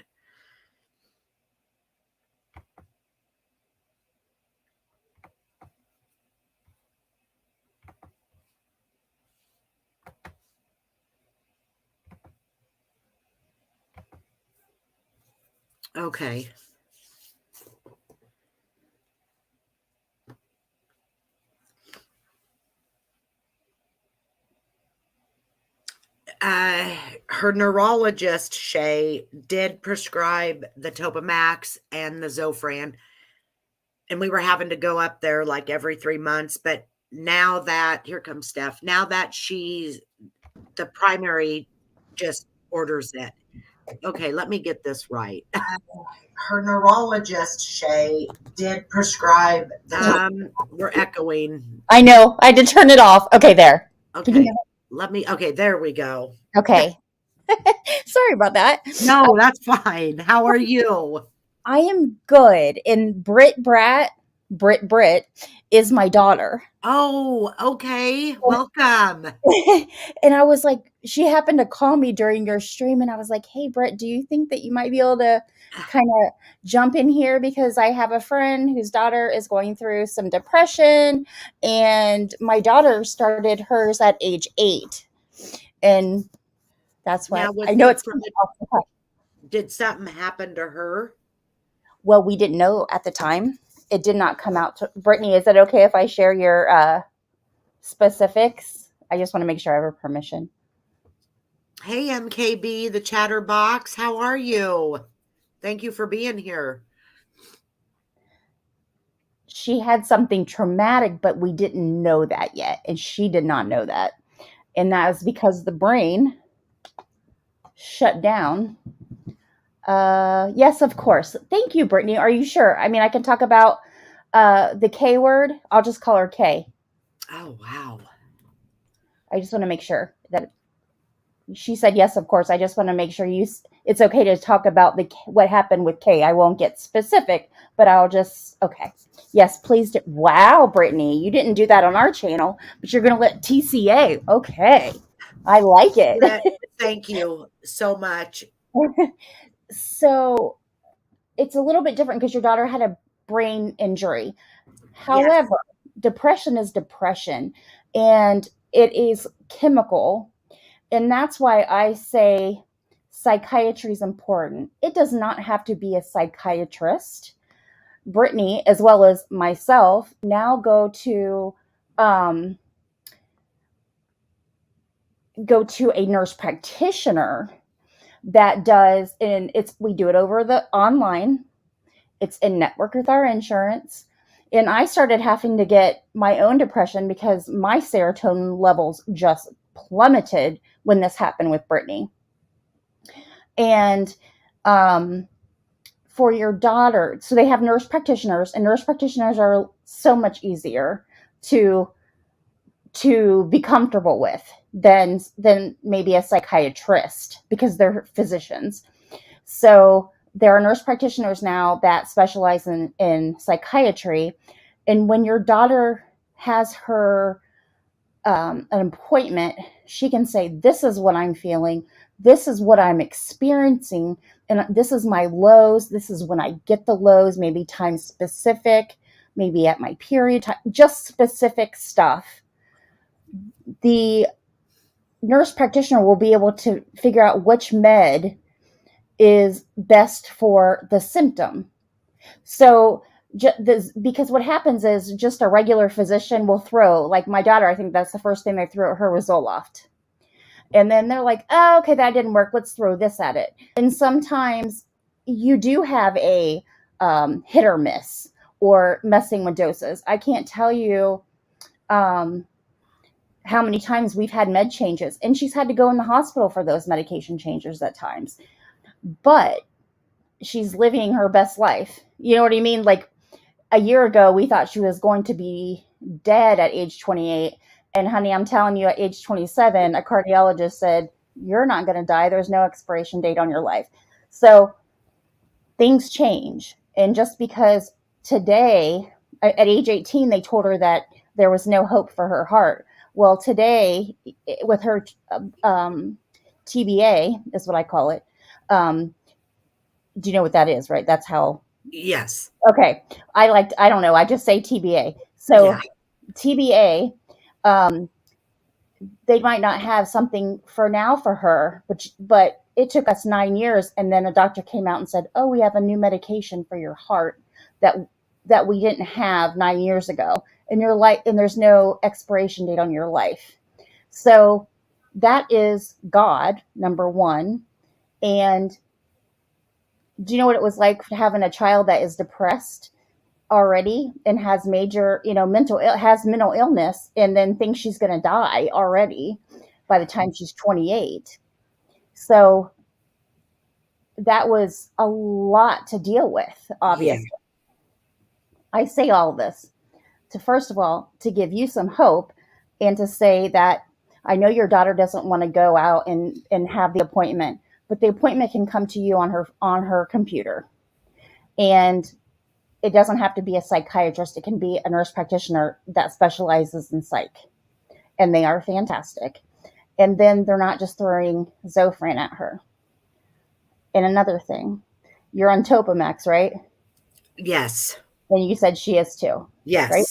Okay. Her neurologist, Shay, did prescribe the Topamax and the Zofran, and we were having to go up there like every 3 months. But now that, here comes Steph, now that the primary just orders it. Okay, let me get this right. Her neurologist, Shay, did prescribe we're echoing. I know. I did turn it off. Okay, there. Okay. Okay, there we go. Okay. Sorry about that. No, that's fine. How are you? I am good. And Britt Brat, Britt, is my daughter. Oh, okay. Welcome. And I was like, she happened to call me during your stream, and I was like, hey, Britt, do you think that you might be able to kind of jump in here? Because I have a friend whose daughter is going through some depression, and my daughter started hers at age 8. And that's why Now, was I know it it's for off the cuff. did something happen to her? Well, we didn't know at the time. It did not come out to Brittany. Is it okay if I share your specifics? I just want to make sure I have her permission. Hey, MKB, the Chatterbox. How are you? Thank you for being here. She had something traumatic, but we didn't know that yet. And she did not know that. And that was because the brain shut down. Yes, of course. Thank you, Brittany. Are you sure? I mean, I can talk about the K word. I'll just call her K. Oh, wow. I just want to make sure that she said yes, of course. I just want to make sure it's okay to talk about what happened with K. I won't get specific, but I'll just, okay. Yes, please do. Wow, Brittany, you didn't do that on our channel, but you're going to let TCA. Okay. I like it. Thank you so much. So it's a little bit different because your daughter had a brain injury. However, depression is depression, and it is chemical. And that's why I say psychiatry is important. It does not have to be a psychiatrist. Brittany, as well as myself, now go to a nurse practitioner that does, and we do it over the online. It's in network with our insurance. And I started having to get my own depression because my serotonin levels just plummeted when this happened with Brittany. And for your daughter, so they have nurse practitioners, and nurse practitioners are so much easier to be comfortable with than maybe a psychiatrist because they're physicians. So there are nurse practitioners now that specialize in psychiatry. And when your daughter has her an appointment, she can say, this is what I'm feeling. This is what I'm experiencing. And this is my lows. This is when I get the lows, maybe time specific, maybe at my period time, just specific stuff. The nurse practitioner will be able to figure out which med is best for the symptom. So because what happens is just a regular physician will throw, like my daughter, I think that's the first thing they threw at her was Zoloft. And then they're like, oh, okay, that didn't work. Let's throw this at it. And sometimes you do have a hit or miss or messing with doses. I can't tell you how many times we've had med changes, and she's had to go in the hospital for those medication changes at times. But she's living her best life. You know what I mean? Like a year ago, we thought she was going to be dead at age 28. And honey, I'm telling you, at age 27, a cardiologist said, you're not going to die. There's no expiration date on your life. So things change. And just because today, at age 18, they told her that there was no hope for her heart. Well, today, with her TBA, is what I call it. Do you know what that is, right? That's how. Yes. Okay. I don't know. I just say TBA. So TBA, they might not have something for now for her, but it took us 9 years. And then a doctor came out and said, oh, we have a new medication for your heart that we didn't have 9 years ago. And there's no expiration date on your life. So that is God, number one. And do you know what it was like having a child that is depressed already and has major, mental illness, and then thinks she's going to die already by the time she's 28? So that was a lot to deal with, obviously. Yeah. I say all this to, first of all, to give you some hope and to say that I know your daughter doesn't want to go out and have the appointment, but the appointment can come to you on her computer. And it doesn't have to be a psychiatrist. It can be a nurse practitioner that specializes in psych, and they are fantastic. And then they're not just throwing Zofran at her. And another thing, you're on Topamax, right? Yes. And you said she is too. Yes. Right?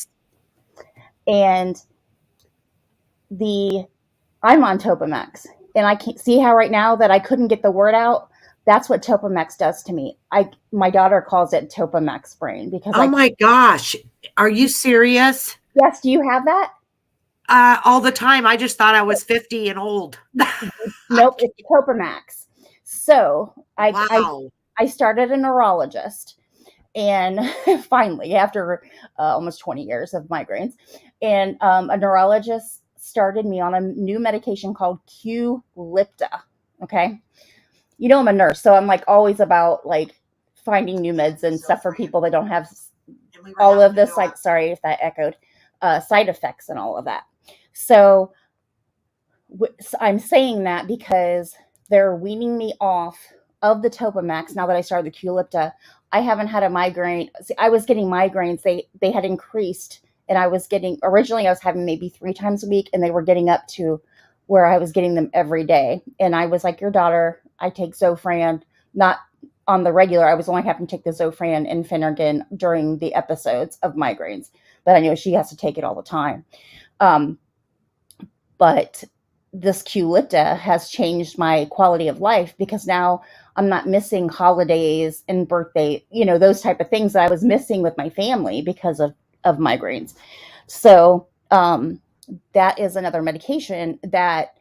And I'm on Topamax, and I can't see how right now that I couldn't get the word out. That's what Topamax does to me. My daughter calls it Topamax brain because Oh my gosh. Are you serious? Yes, do you have that? All the time. I just thought I was 50 and old. Nope, it's Topamax. So Wow. I started a neurologist, and finally, after almost 20 years of migraines, and a neurologist started me on a new medication called Qulipta. Okay. You know, I'm a nurse, so I'm like always about like finding new meds and stuff for people that don't have all of this, like, sorry if that echoed, side effects and all of that. So I'm saying that because they're weaning me off of the Topamax now that I started the Qulipta. I haven't had a migraine. See, I was getting migraines. They had increased, and originally I was having maybe 3 times a week, and they were getting up to where I was getting them every day. And I was like, your daughter, I take Zofran, not on the regular. I was only having to take the Zofran and Phenergan during the episodes of migraines, but I know she has to take it all the time. But this Qulipta has changed my quality of life because now I'm not missing holidays and birthday, those type of things that I was missing with my family because of migraines. So that is another medication that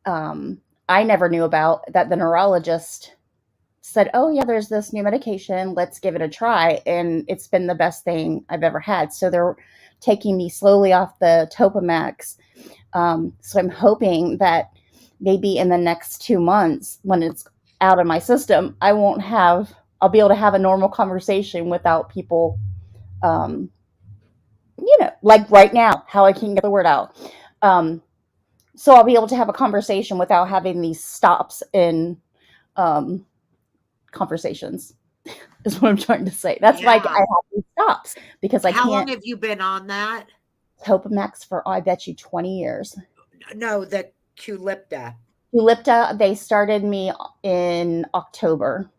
I never knew about, that the neurologist said, oh yeah, there's this new medication, let's give it a try. And it's been the best thing I've ever had. So they're taking me slowly off the Topamax. So I'm hoping that maybe in the next 2 months, when it's out of my system, I'll be able to have a normal conversation without people, like right now, how I can get the word out. So I'll be able to have a conversation without having these stops in conversations is what I'm trying to say. That's why I have these stops, because I can't. How long have you been on that? Topamax for, I bet you, 20 years. No, the Qulipta. Qulipta, they started me in October.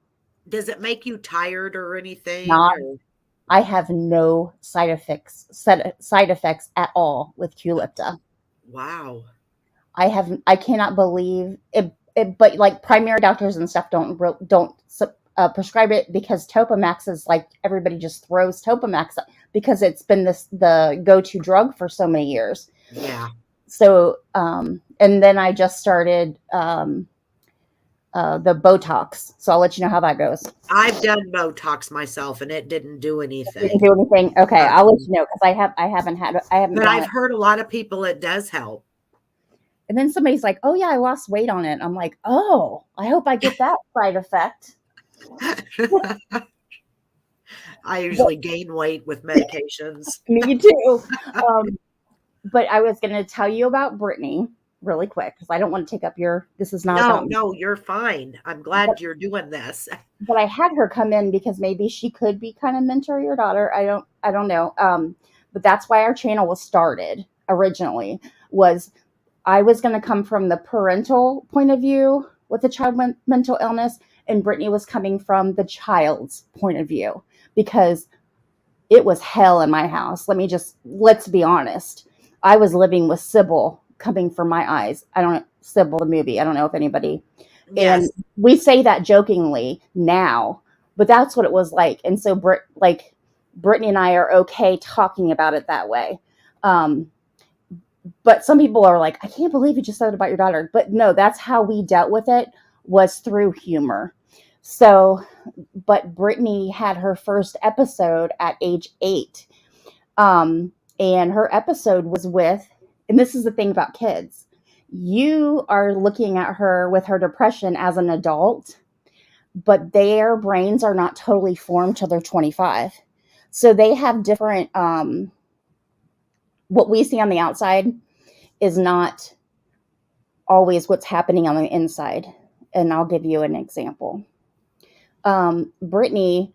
Does it make you tired or anything? Not. I have no side effects at all with Qulipta. Wow. I cannot believe it, but like primary doctors and stuff don't prescribe it, because Topamax is like, everybody just throws Topamax because it's been the go-to drug for so many years. Yeah. So, and then I just started the Botox. So I'll let you know how that goes. I've done Botox myself, and it didn't do anything. Didn't do anything. Okay, I'll let you know, because I haven't. But I've heard a lot of people it does help. And then somebody's like, "Oh yeah, I lost weight on it." I'm like, "Oh, I hope I get that side effect." I usually gain weight with medications. Me too. But I was going to tell you about Brittany really quick, because I don't want to take up this is not. No, you're fine. I'm glad you're doing this. But I had her come in because maybe she could be kind of mentor your daughter. I don't know. But that's why our channel was started originally, was I was going to come from the parental point of view with the child with mental illness, and Brittany was coming from the child's point of view, because it was hell in my house. Let's be honest. I was living with Sybil coming from my eyes. Sybil the movie. I don't know if anybody. Yes. And we say that jokingly now, but that's what it was like. And so Brittany and I are okay talking about it that way. But some people are like, I can't believe you just said it about your daughter. But no, that's how we dealt with it, was through humor. So, but Brittany had her first episode at age 8. And her episode was with, and this is the thing about kids, you are looking at her with her depression as an adult, but their brains are not totally formed till they're 25. So they have different, what we see on the outside is not always what's happening on the inside. And I'll give you an example. Brittany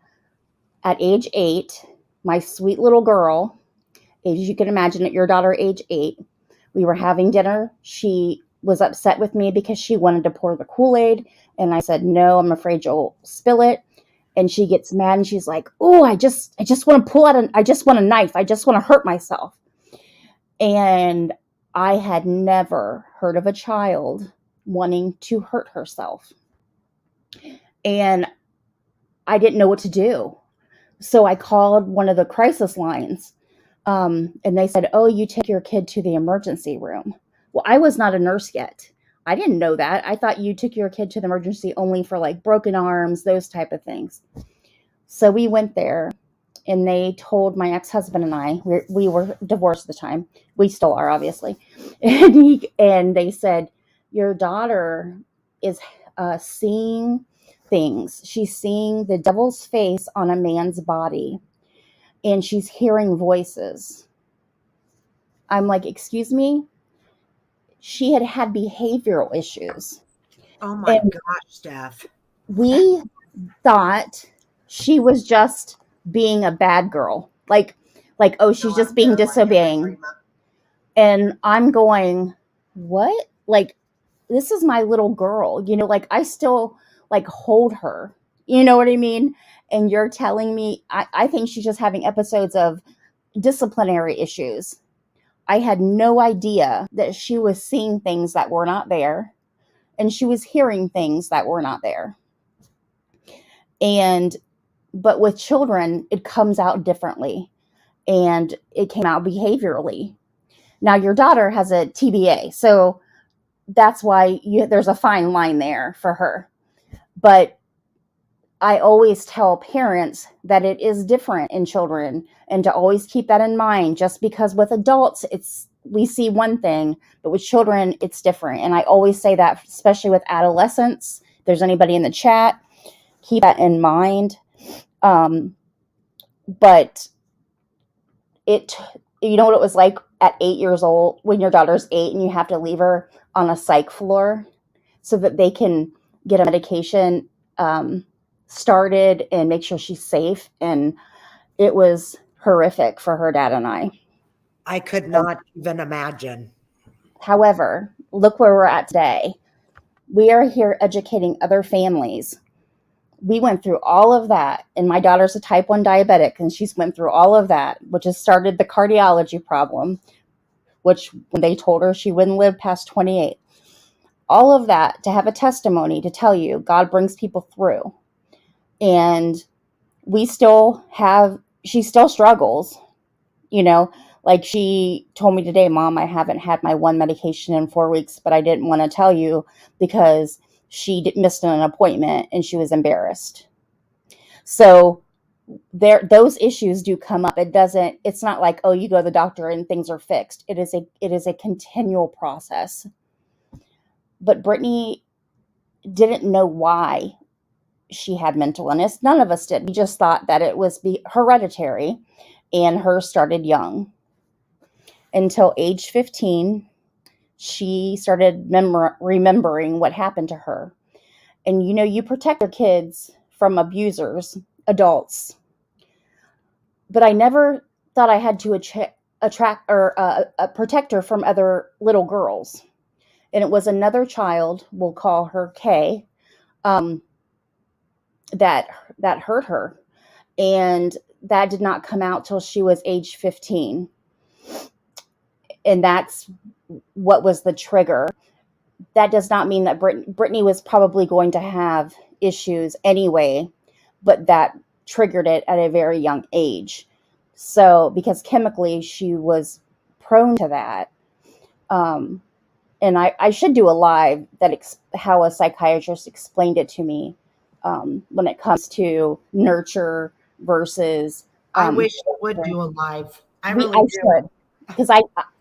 At age 8, my sweet little girl, as you can imagine, at your daughter, age 8, we were having dinner. She was upset with me because she wanted to pour the Kool-Aid. And I said, no, I'm afraid you'll spill it. And she gets mad and she's like, oh, I just want to pull out I just want a knife. I just want to hurt myself. And I had never heard of a child wanting to hurt herself. And I didn't know what to do. So I called one of the crisis lines, and they said, oh, you take your kid to the emergency room. Well, I was not a nurse yet. I didn't know that. I thought you took your kid to the emergency only for like broken arms, those type of things. So we went there, and they told my ex-husband and I, we were divorced at the time. We still are, obviously. And they said, your daughter is seeing things. She's seeing the devil's face on a man's body, and she's hearing voices. I'm like, excuse me? She had had behavioral issues. Oh my gosh, Steph. We thought she was just being a bad girl. Like, oh, she's just being disobeying. And I'm going, what? Like, this is my little girl, you know, like I still like hold her, you know what I mean? And you're telling me, I think she's just having episodes of disciplinary issues. I had no idea that she was seeing things that were not there, and she was hearing things that were not there. But with children, it comes out differently, and it came out behaviorally. Now your daughter has a TBA, so that's why there's a fine line there for her. But I always tell parents that it is different in children, and to always keep that in mind. Just because with adults, we see one thing, but with children, it's different. And I always say that, especially with adolescents. If there's anybody in the chat, keep that in mind. But you know what it was like at 8 years old, when your daughter's 8 and you have to leave her on a psych floor so that they can get a medication started and make sure she's safe. And it was horrific for her dad and I. I could not even imagine. However, look where we're at today. We are here educating other families. We went through all of that, and my daughter's a type 1 diabetic, and she's went through all of that, which has started the cardiology problem, which when they told her she wouldn't live past 28. All of that to have a testimony to tell you God brings people through. And she still struggles, you know, like she told me today, Mom, I haven't had my one medication in 4 weeks, but I didn't want to tell you because she missed an appointment and she was embarrassed. So those issues do come up. It's not like, oh, you go to the doctor and things are fixed. It is a continual process. But Brittany didn't know why she had mental illness. None of us did. We just thought that it was hereditary, and hers started young. Until age 15, she started remembering what happened to her. And, you know, you protect your kids from abusers, adults. But I never thought I had to attract or protect her from other little girls. And it was another child, we'll call her Kay, that hurt her. And that did not come out till she was age 15. And that's what was the trigger. That does not mean that Brittany was probably going to have issues anyway, but that triggered it at a very young age. So, because chemically she was prone to that. And I should do a live how a psychiatrist explained it to me when it comes to nurture versus. I wish you would do a live. I should. Because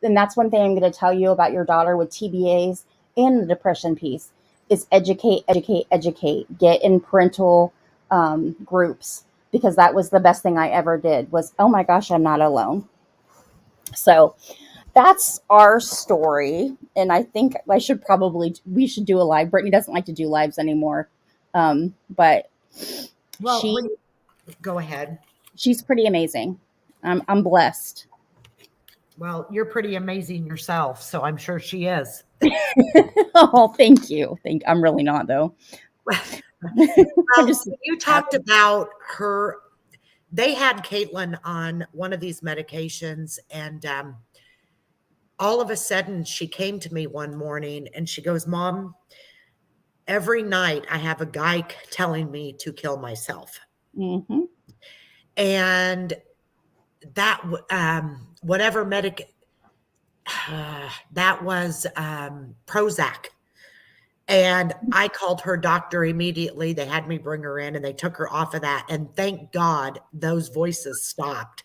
and that's one thing I'm going to tell you about your daughter with TBAs and the depression piece is educate, get in parental groups, because that was the best thing I ever did was, oh my gosh, I'm not alone. So that's our story. And I think we should do a live. Brittany doesn't like to do lives anymore. But go ahead. She's pretty amazing. I'm blessed. Well, you're pretty amazing yourself, so I'm sure she is. Oh, thank you. I'm really not though. Well, you talked about her. They had Caitlin on one of these medications, and all of a sudden she came to me one morning and she goes, "Mom, every night I have a guy telling me to kill myself." Mm-hmm. And that whatever that was Prozac. And I called her doctor immediately. They had me bring her in and they took her off of that. And thank God those voices stopped.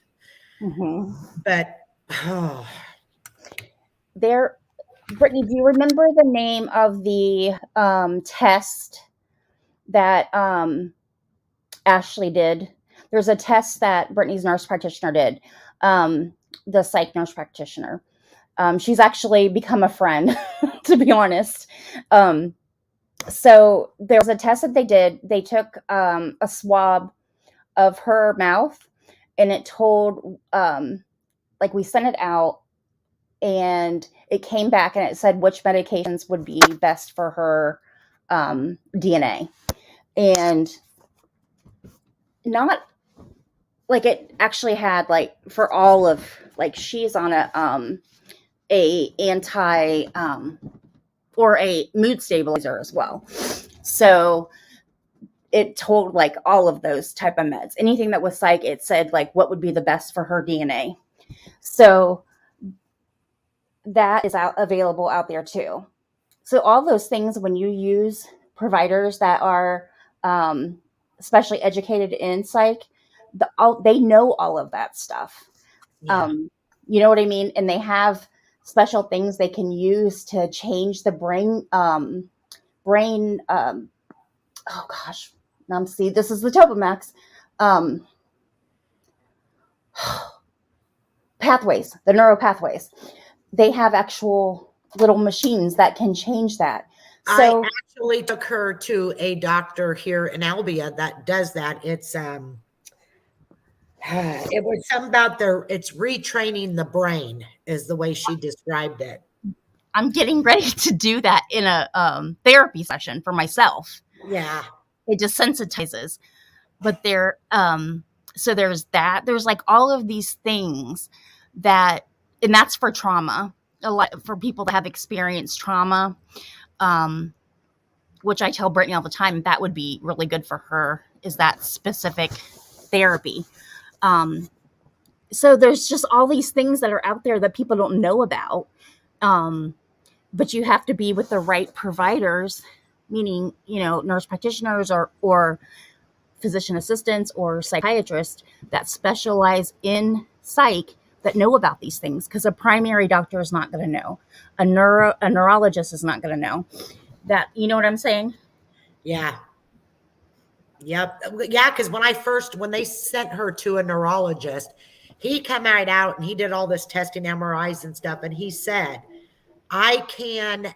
Mm-hmm. But Brittany, do you remember the name of the test that Ashley did? There's a test that Brittany's nurse practitioner did, the psych nurse practitioner. She's actually become a friend, to be honest. So there was a test that they did. They took a swab of her mouth, and it told, like, we sent it out, and it came back and it said which medications would be best for her DNA. And not like it actually had, like, for all of, like, she's on a anti or a mood stabilizer as well. So it told, like, all of those type of meds. Anything that was psych, it said, like, what would be the best for her DNA. So that is available out there too. So all those things, when you use providers that are especially educated in psych, they know all of that stuff. yeah. You know what I mean? And they have special things they can use to change the brain. Oh gosh, see, this is the Topamax. Pathways, the neuropathways. They have actual little machines that can change that. So I actually took her to a doctor here in Albia that does that. It's it was something about it's retraining the brain is the way she described it. I'm getting ready to do that in a therapy session for myself. Yeah. It just sensitizes. But so there's that. There's, like, all of these things that, and that's for trauma. A lot for people that have experienced trauma, which I tell Brittany all the time, that would be really good for her, is that specific therapy. So there's just all these things that are out there that people don't know about. But you have to be with the right providers, meaning, nurse practitioners or physician assistants or psychiatrists that specialize in psych that know about these things, because a primary doctor is not going to know. A neurologist is not going to know that. You know what I'm saying? Yeah. Yep. Yeah. Because when they sent her to a neurologist, he came right out and he did all this testing, MRIs and stuff. And he said, I can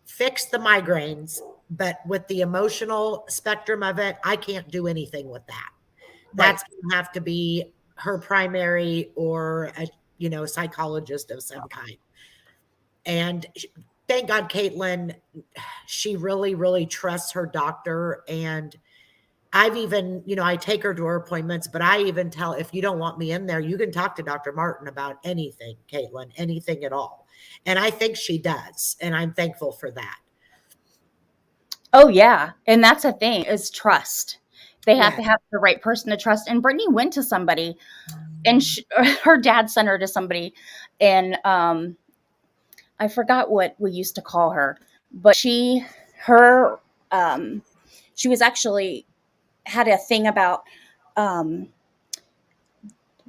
fix the migraines, but with the emotional spectrum of it, I can't do anything with that. That's going to have to be her primary or a psychologist of some kind. And thank God, Caitlin, she really, really trusts her doctor. And I've even, I take her to her appointments, but I even tell, if you don't want me in there, you can talk to Dr. Martin about anything, Caitlin, anything at all. And I think she does. And I'm thankful for that. Oh yeah. And that's the thing, is trust. They have to have the right person to trust. And Brittany went to somebody, and her dad sent her to somebody, and I forgot what we used to call her, but she was actually had a thing about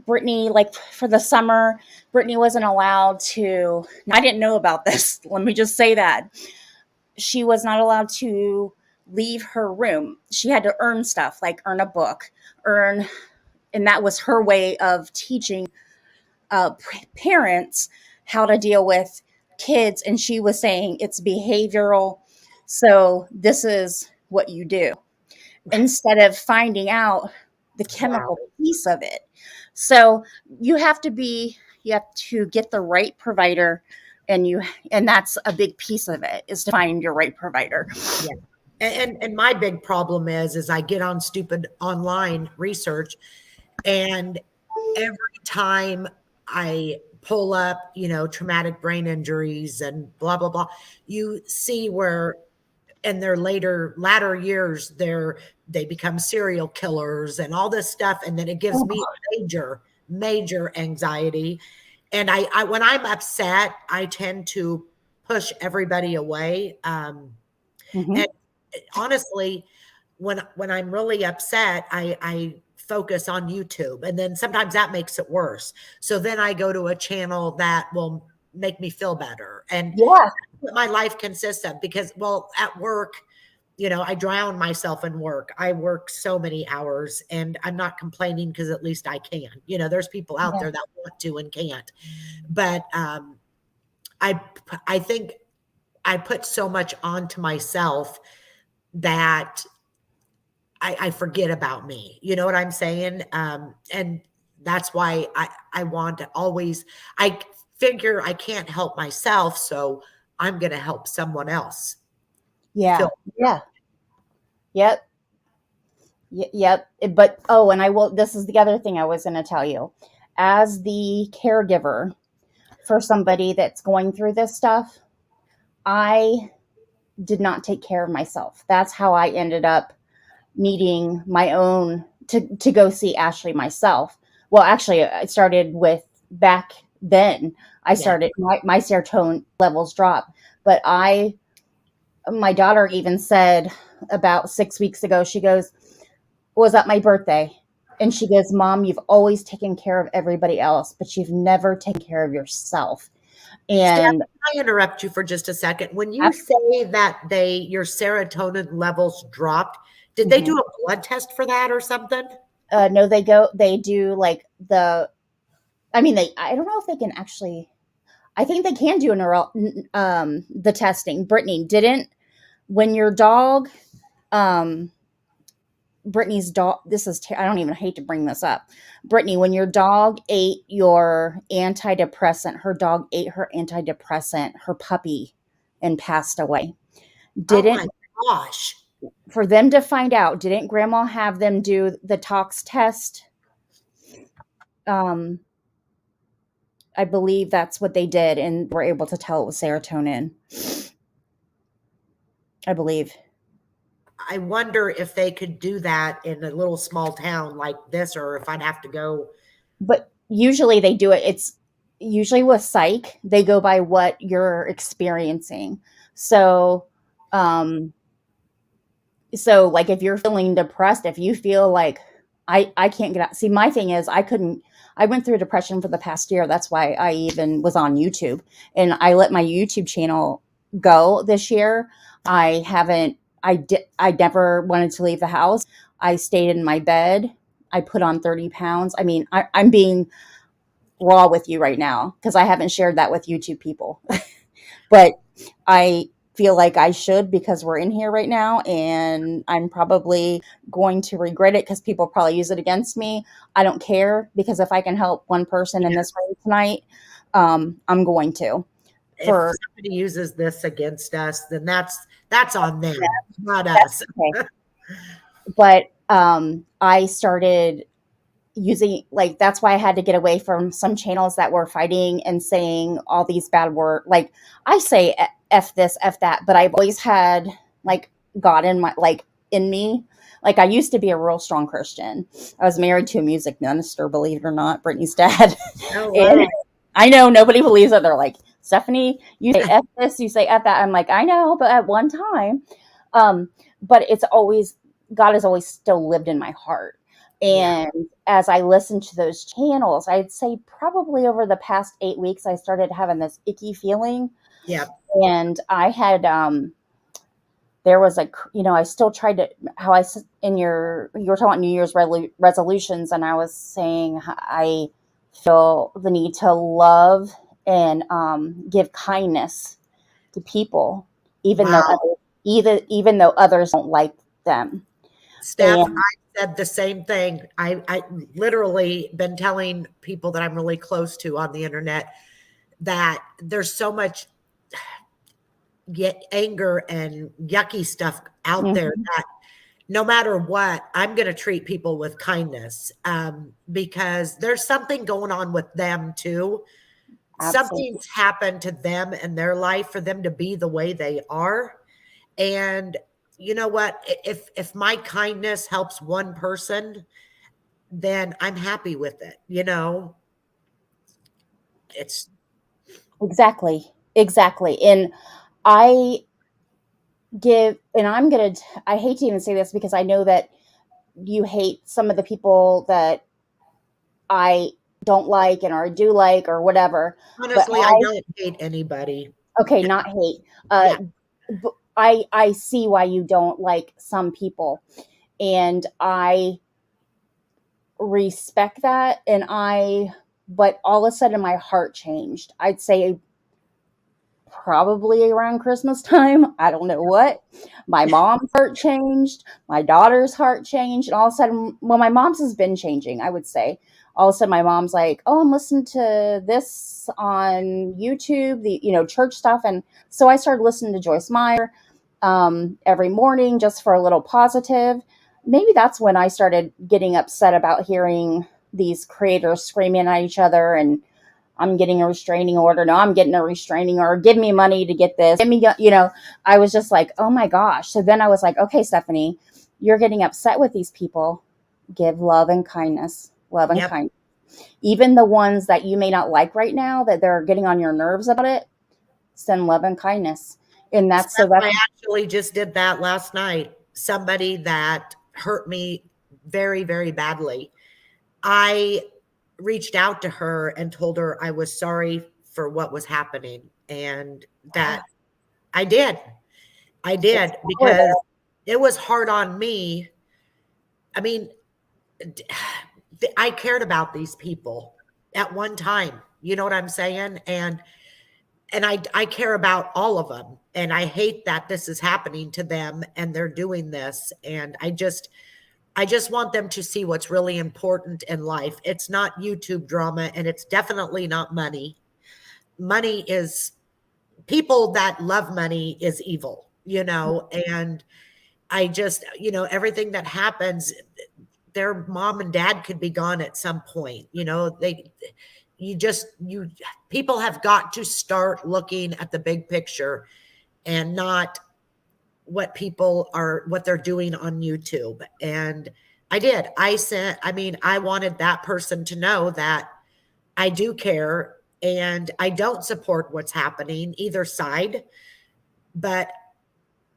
Brittany, like, for the summer, Brittany wasn't allowed to, I didn't know about this. Let me just say that. She was not allowed to leave her room. She had to earn stuff, like earn a book, and that was her way of teaching parents how to deal with kids. And she was saying it's behavioral. So this is what you do, instead of finding out the chemical piece of it. So you have to get the right provider, and that's a big piece of it, is to find your right provider. And my big problem is I get on stupid online research, and every time I pull up, traumatic brain injuries and blah, blah, blah, you see where in their latter years, they become serial killers and all this stuff. And then it gives me major anxiety. And I when I'm upset, I tend to push everybody away. And honestly, when I'm really upset, I focus on YouTube, and then sometimes that makes it worse. So then I go to a channel that will make me feel better. And that's what my life consists of, because, well, at work, I drown myself in work. I work so many hours, and I'm not complaining, because at least I can. There's people out there that want to and can't. But I think I put so much onto myself that I forget about me. You know what I'm saying? And that's why I want to always, I figure I can't help myself, so I'm going to help someone else. Yep. But, this is the other thing I was going to tell you. As the caregiver for somebody that's going through this stuff, I did not take care of myself. That's how I ended up needing my own to go see Ashley myself. Well, actually, I started with back then. I started my serotonin levels dropped, but my daughter even said about 6 weeks ago, she goes, "Was that my birthday?" And she goes, "Mom, you've always taken care of everybody else, but you've never taken care of yourself." And Steph, can I interrupt you for just a second? When you say that your serotonin levels dropped, did they do a blood test for that or something? No, they do like I don't know if they can actually, I think they can do the testing. Brittany when your dog, Brittany's dog, I don't even hate to bring this up. Brittany, when your dog ate your antidepressant, her dog ate her antidepressant, her puppy, and passed away. Oh my gosh. For them to find out, didn't grandma have them do the tox test? I believe that's what they did, and were able to tell it was serotonin. I believe. I wonder if they could do that in a little small town like this, or if I'd have to go. But usually they do it. It's usually with psych, they go by what you're experiencing. So, like if you're feeling depressed, if you feel like I can't get out. See, my thing is I went through depression for the past year. That's why I even was on YouTube, and I let my YouTube channel go this year. I never wanted to leave the house. I stayed in my bed. I put on 30 pounds. I mean, I'm being raw with you right now because I haven't shared that with YouTube people, but I feel like I should, because we're in here right now, and I'm probably going to regret it because people probably use it against me. I don't care, because if I can help one person in this room tonight, I'm going to. If somebody uses this against us, then that's on them, not us. Okay. But I started using, like, that's why I had to get away from some channels that were fighting and saying all these bad words. Like, I say F this, F that, but I've always had like God in me. Like, I used to be a real strong Christian. I was married to a music minister, believe it or not, Brittany's dad. Oh, wow. And I know nobody believes it. They're like, "Stephanie, you say F this, you say F that." I'm like, I know, but at one time, but God has always still lived in my heart. And as I listened to those channels, I'd say probably over the past 8 weeks, I started having this icky feeling. Yeah. And I had, there was I still tried to, you were talking about New Year's resolutions, and I was saying I feel the need to love and give kindness to people, even though others don't like them. Steph, said the same thing. I literally been telling people that I'm really close to on the internet that there's so much anger and yucky stuff out there that no matter what, I'm going to treat people with kindness, because there's something going on with them too. Absolutely. Something's happened to them in their life for them to be the way they are. And you know what? If my kindness helps one person, then I'm happy with it. You know, it's Exactly. And I I'm going to, I hate to even say this because I know that you hate some of the people that I don't like and or do like or whatever. honestly, I don't hate anybody. Okay, not hate. Yeah. But I see why you don't like some people, and I respect that. But all of a sudden, my heart changed. I'd say probably around Christmas time. I don't know what. My mom's heart changed. My daughter's heart changed. And all of a sudden, well, my mom's has been changing, I would say. All of a sudden, my mom's like, oh, I'm listening to this on YouTube, the church stuff. And so I started listening to Joyce Meyer every morning just for a little positive. Maybe that's when I started getting upset about hearing these creators screaming at each other and I'm getting a restraining order. No, I'm getting a restraining order. Give me money to get this. Give me, I was just like, oh my gosh. So then I was like, okay, Stephanie, you're getting upset with these people. Give love and kindness. Love and kindness. Even the ones that you may not like right now, that they're getting on your nerves about it, send love and kindness. And I actually just did that last night. Somebody that hurt me very, very badly. I reached out to her and told her I was sorry for what was happening, and that I did because it was hard on me. I mean, I cared about these people at one time, you know what I'm saying? And I care about all of them, and I hate that this is happening to them and they're doing this. And I just want them to see what's really important in life. It's not YouTube drama, and it's definitely not money. Money is, people that love money is evil, and I just, everything that happens, their mom and dad could be gone at some point, people have got to start looking at the big picture and not what they're doing on YouTube. And I wanted that person to know that I do care and I don't support what's happening either side, but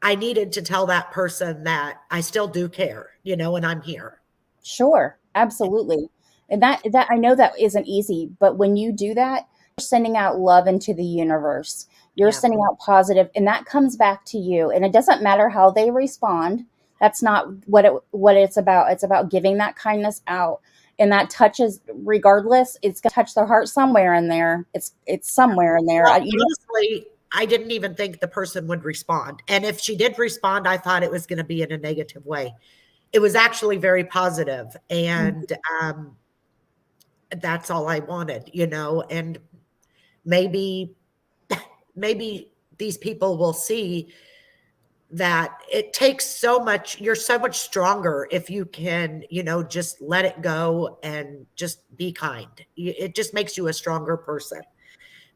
I needed to tell that person that I still do care, and I'm here. Sure, absolutely. And that I know that isn't easy, but when you do that, you're sending out love into the universe. You're sending out positive, and that comes back to you. And it doesn't matter how they respond. That's not what it's about. It's about giving that kindness out, and that touches, regardless, it's going to touch their heart somewhere in there. It's somewhere in there. Well, honestly, I didn't even think the person would respond. And if she did respond, I thought it was going to be in a negative way. It was actually very positive, and that's all I wanted, and maybe these people will see that it takes so much, you're so much stronger if you can, just let it go and just be kind. It just makes you a stronger person,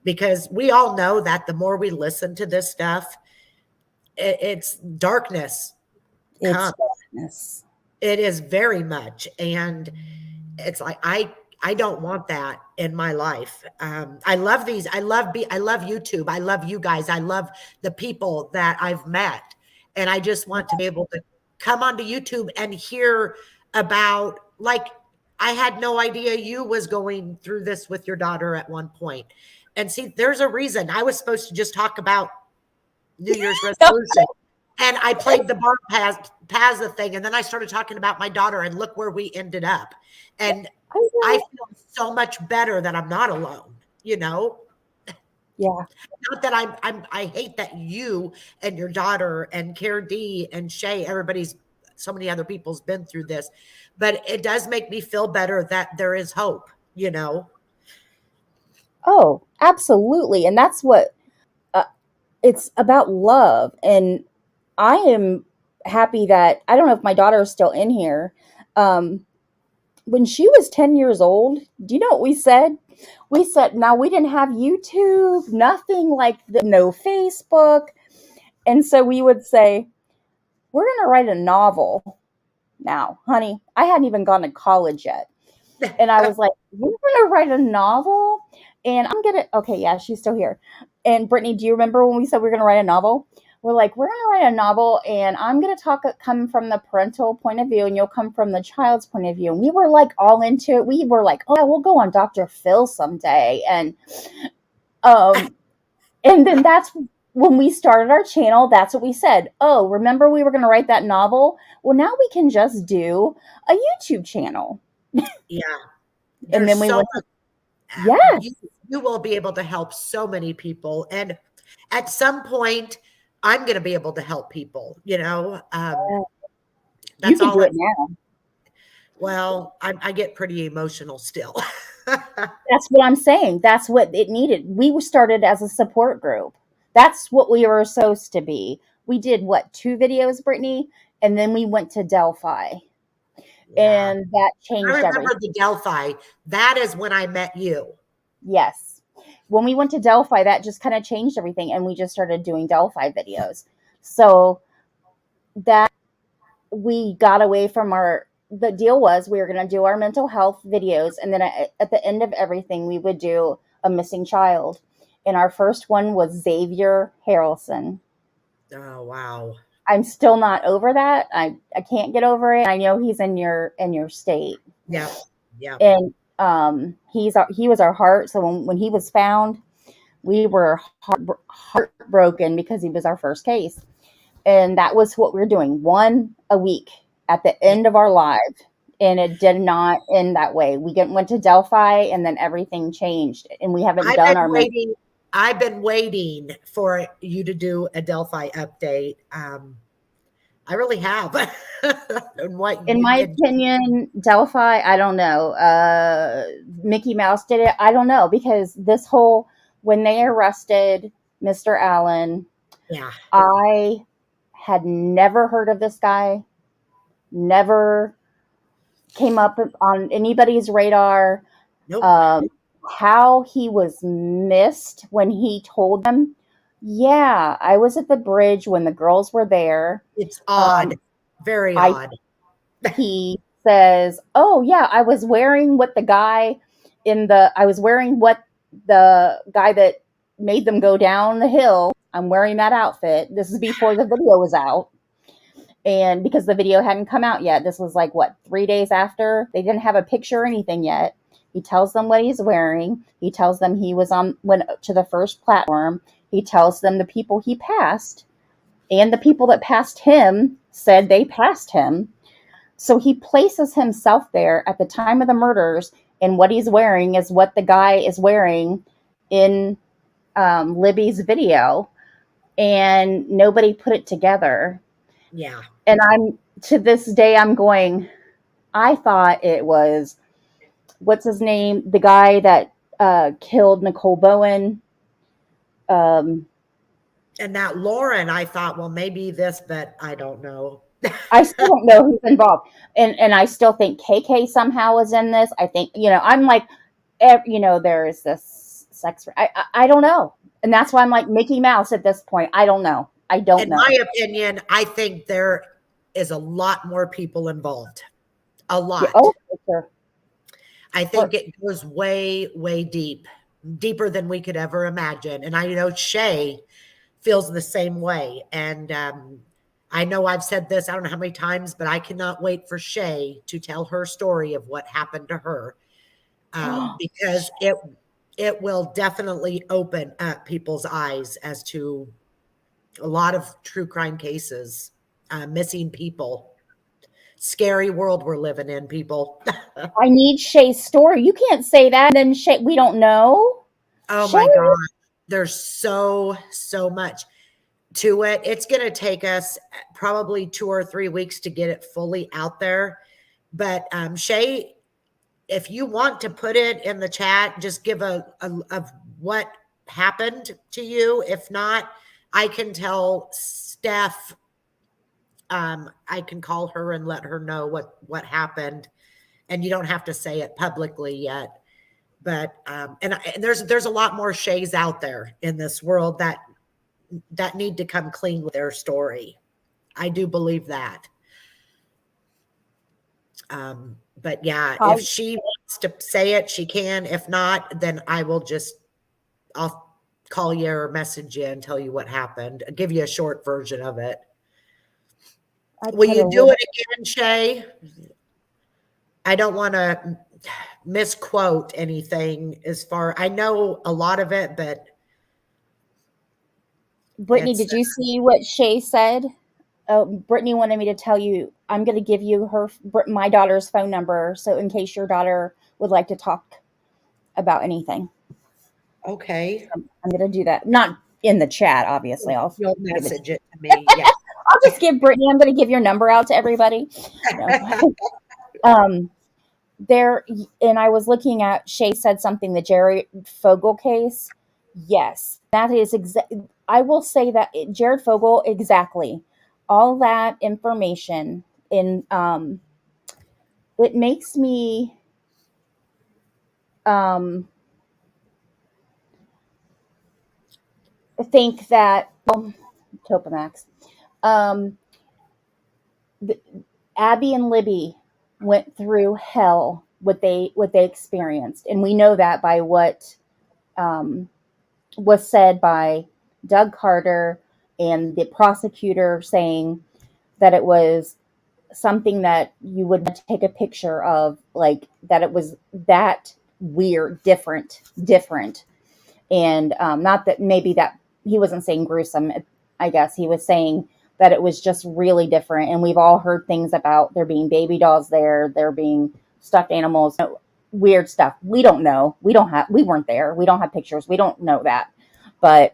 because we all know that the more we listen to this stuff, it's darkness. It's darkness. It is very much. And it's like, I don't want that in my life. I love these. I love YouTube. I love you guys. I love the people that I've met. And I just want to be able to come onto YouTube and hear about, like, I had no idea you was going through this with your daughter at one point. And see, there's a reason. I was supposed to just talk about New Year's resolution. And I played the Barb Pazza thing. And then I started talking about my daughter, and look where we ended up. And I feel so much better that I'm not alone, Yeah. Not that I hate that you and your daughter and Cara D and Shay, everybody's so many other people's been through this, but it does make me feel better that there is hope, you know? Oh, absolutely. And that's what it's about, love. And I am happy that, I don't know if my daughter is still in here. When she was 10 years old, do you know what we said? We said, now we didn't have YouTube, nothing like no Facebook. And so we would say, we're going to write a novel. Now, honey, I hadn't even gone to college yet. And I was like, we're going to write a novel, and I'm going to, okay, yeah, she's still here. And Brittany, do you remember when we said we were going to write a novel? We're like, we're going to write a novel, and I'm going to come from the parental point of view, and you'll come from the child's point of view. And we were like all into it. We were like, oh, we'll go on Dr. Phil someday. And then that's when we started our channel. That's what we said. Oh, remember we were going to write that novel? Well, now we can just do a YouTube channel. Yeah. And then we so went, much- yes. you will be able to help so many people. And at some point, I'm going to be able to help people, you know? You That's can all. do it now. Well, I get pretty emotional still. That's what I'm saying. That's what it needed. We started as a support group. That's what we were supposed to be. We did what, 2 videos, Brittany? And then we went to Delphi. Yeah. And that changed I remember everything. the Delphi. That is when I met you. Yes. When we went to Delphi, that just kind of changed everything. And we just started doing Delphi videos. So that we got away from the deal was we were going to do our mental health videos. And then at the end of everything, we would do a missing child. And our first one was Xavier Harrelson. Oh, wow. I'm still not over that. I can't get over it. I know he's in your state. Yeah. Yeah. And he was our heart. So when he was found, we were heartbroken because he was our first case. And that was what we were doing, 1 a week at the end of our life. And it did not end that way. We went to Delphi, and then everything changed. And we haven't done our I've been waiting for you to do a Delphi update. I really have. In my opinion, Delphi, I don't know. Mickey Mouse did it. I don't know, because when they arrested Mr. Allen, yeah, I had never heard of this guy, never came up on anybody's radar. Nope. How he was missed when he told them, yeah, I was at the bridge when the girls were there. It's odd. Very odd. He says, oh yeah, I was wearing what the guy that made them go down the hill. I'm wearing that outfit. This is before the video was out. And because the video hadn't come out yet, this was like 3 days after. They didn't have a picture or anything yet. He tells them what he's wearing. He tells them he went to the first platform. He tells them the people he passed, and the people that passed him said they passed him. So he places himself there at the time of the murders, and what he's wearing is what the guy is wearing in Libby's video, and nobody put it together. Yeah. And to this day, I'm going, I thought it was, what's his name? The guy that killed Nicole Bowen. And now Lauren, I thought, well, maybe this, but I don't know. I still don't know who's involved. And I still think KK somehow is in this. I think, I'm like, there is this sex. I don't know. And that's why I'm like Mickey Mouse at this point. I don't know. I don't know. In my opinion, I think there is a lot more people involved. A lot. Yeah, oh, for sure. I think it goes way, way deeper than we could ever imagine. And I know Shay feels the same way. And I know I've said this, I don't know how many times, but I cannot wait for Shay to tell her story of what happened to her, because it will definitely open up people's eyes as to a lot of true crime cases, missing people. Scary world we're living in, people. I need Shay's story. You can't say that. And Shay, we don't know. Oh Shay? my God. There's so much. to it. It's going to take us probably 2 or 3 weeks to get it fully out there. But Shay, if you want to put it in the chat, just give a of what happened to you. If not, I can tell Steph. I can call her and let her know what happened, and you don't have to say it publicly yet. But and there's a lot more Shays out there in this world that need to come clean with their story. I do believe that. But yeah, if she wants to say it, she can. If not, then I'll call you or message you and tell you what happened. I'll give you a short version of it. Will you do it again, Shay? I don't want to misquote anything I know a lot of it, but. Brittany, did you see what Shay said? Brittany wanted me to tell you, I'm going to give you my daughter's phone number. So in case your daughter would like to talk about anything. Okay. I'm going to do that. Not in the chat, obviously. You'll message it to me. Yeah. I'll just give Brittany, I'm going to give your number out to everybody. There, and I was looking at, Shay said something, the Jared Fogle case. Yes, that is I will say that Jared Fogle, exactly. All that information in, it makes me, think that, Topamax, Abby and Libby went through hell, what they experienced. And we know that by what, was said by Doug Carter and the prosecutor, saying that it was something that you would take a picture of, like that it was that weird, different. And not that maybe that he wasn't saying gruesome. I guess he was saying that it was just really different. And we've all heard things about there being baby dolls there being stuffed animals, weird stuff. We don't know. We weren't there. We don't have pictures. We don't know that. But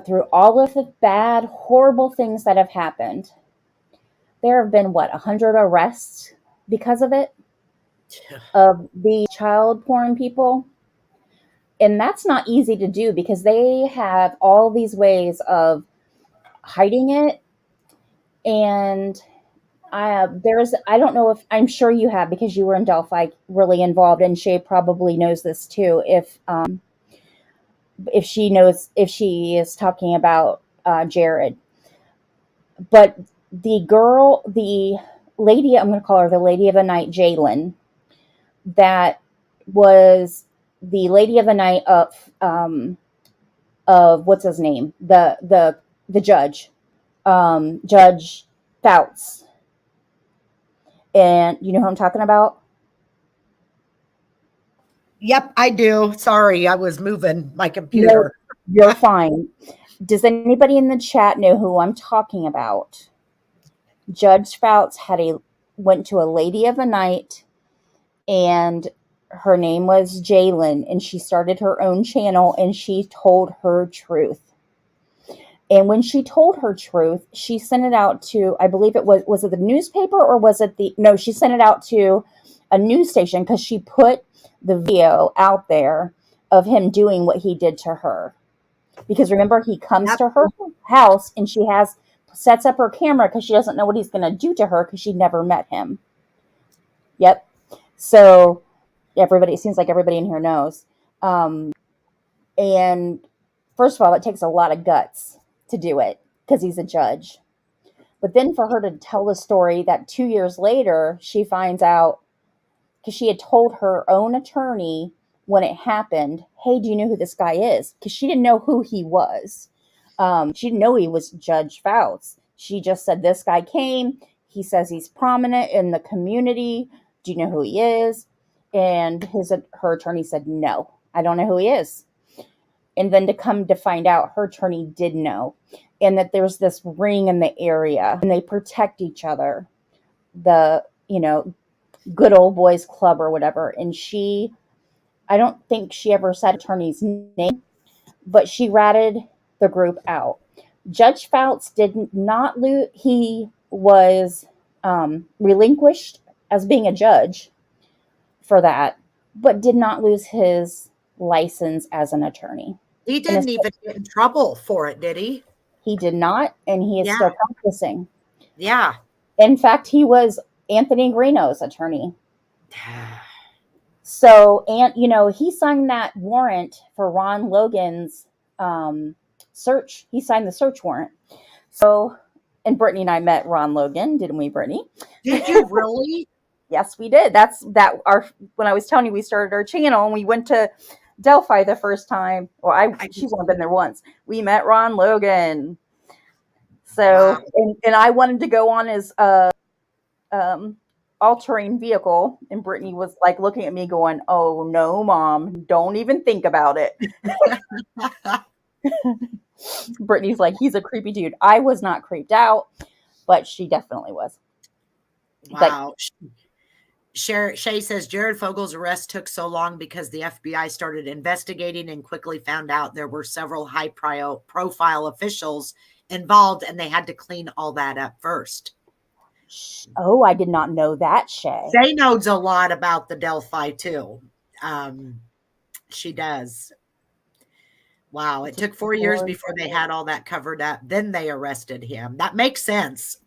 through all of the bad, horrible things that have happened, there have been 100 arrests because of it, of the child porn people. And that's not easy to do because they have all these ways of hiding it. And I don't know if, I'm sure you have, because you were in Delphi really involved, and Shay probably knows this too. If she is talking about Jared, but the lady, I'm going to call her the lady of the night, Jalen, that was the lady of the night of what's his name? The judge, Judge Fouts. And you know who I'm talking about? Yep, I do. Sorry, I was moving my computer. No, you're fine. Does anybody in the chat know who I'm talking about? Judge Fouts went to a lady of the night, and her name was Jalen, and she started her own channel, and she told her truth. And when she told her truth, she sent it out to, I believe it was it the newspaper, or was it she sent it out to a news station, because she put the video out there of him doing what he did to her. Because remember, he comes to her house and she sets up her camera because she doesn't know what he's going to do to her because she never met him. Yep. So it seems like everybody in here knows. And first of all, it takes a lot of guts to do it because he's a judge. But then for her to tell the story that 2 years later, she finds out, because she had told her own attorney when it happened, hey, do you know who this guy is? Because she didn't know who he was. She didn't know he was Judge Fouts. She just said, this guy came. He says he's prominent in the community. Do you know who he is? And her attorney said, no, I don't know who he is. And then to come to find out, her attorney did know. And that there's this ring in the area and they protect each other. The, good old boys club or whatever. And I don't think she ever said attorney's name, but she ratted the group out. Judge Fouts did not lose. He was relinquished as being a judge for that, but did not lose his license as an attorney. He didn't even get in trouble for it, did he? He did not, and he is Yeah. still practicing. Yeah. In fact, he was Anthony Greeno's attorney. So, and he signed that warrant for Ron Logan's search. He signed the search warrant. So, and Brittany and I met Ron Logan, didn't we, Brittany? Did you really? Yes, we did. When I was telling you we started our channel and we went to Delphi the first time. Well, she's only been there once. We met Ron Logan. So, Wow. and I wanted to go on his all-terrain vehicle, and Brittany was like looking at me going, "Oh no, Mom, don't even think about it." Brittany's like, "He's a creepy dude." I was not creeped out, but she definitely was. Wow. Shay says Jared Fogel's arrest took so long because the FBI started investigating and quickly found out there were several high-profile officials involved, and they had to clean all that up first. Oh, I did not know that, Shay. Shay knows a lot about the Delphi too. She does. Wow, it took 4 years before they had all that covered up. Then they arrested him. That makes sense.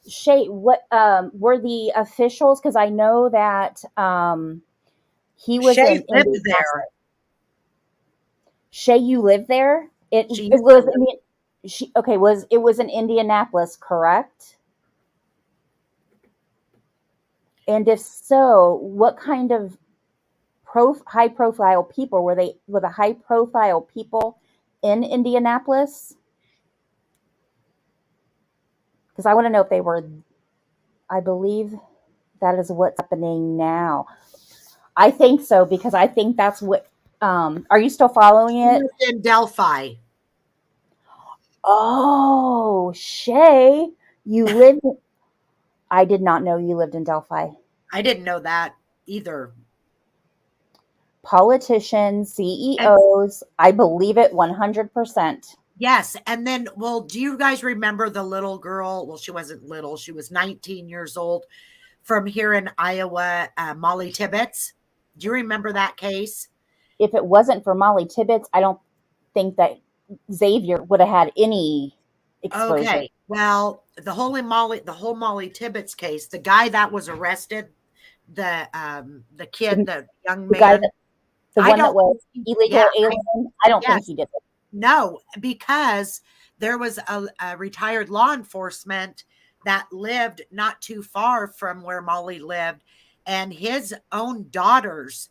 Shay, what were the officials? Because I know that he was Shay in lived there. Shay, you lived there? It was in Indianapolis, correct? And if so, what kind of high profile people were the high profile people in Indianapolis? Because I want to know if they were. I believe that is what's happening now. I think so, because I think that's what. Are you still following it? In Delphi. Oh, Shay, you lived. I did not know you lived in Delphi. I didn't know that either. Politicians, CEOs, I believe it 100%. Yes. And then, well, do you guys remember the little girl? Well, she wasn't little. She was 19 years old from here in Iowa, Molly Tibbetts. Do you remember that case? If it wasn't for Molly Tibbetts, I don't think that Xavier would have had any exposure. Okay. Well, the whole Molly Tibbetts case, the guy that was arrested, the kid, the young man, guy the one that was illegal alien, I don't think he did it. No, because there was a retired law enforcement that lived not too far from where Molly lived, and his own daughters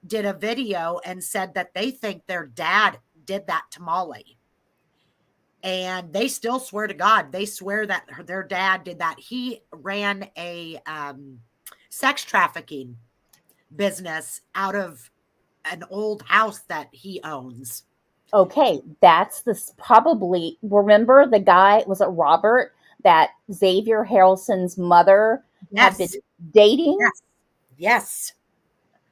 did a video and said that they think their dad did that to Molly. And they still swear to God, they swear that their dad did that. He ran a sex trafficking business out of an old house that he owns. Okay, that's probably, remember the guy, was it Robert, that Xavier Harrelson's mother had been dating? Yes.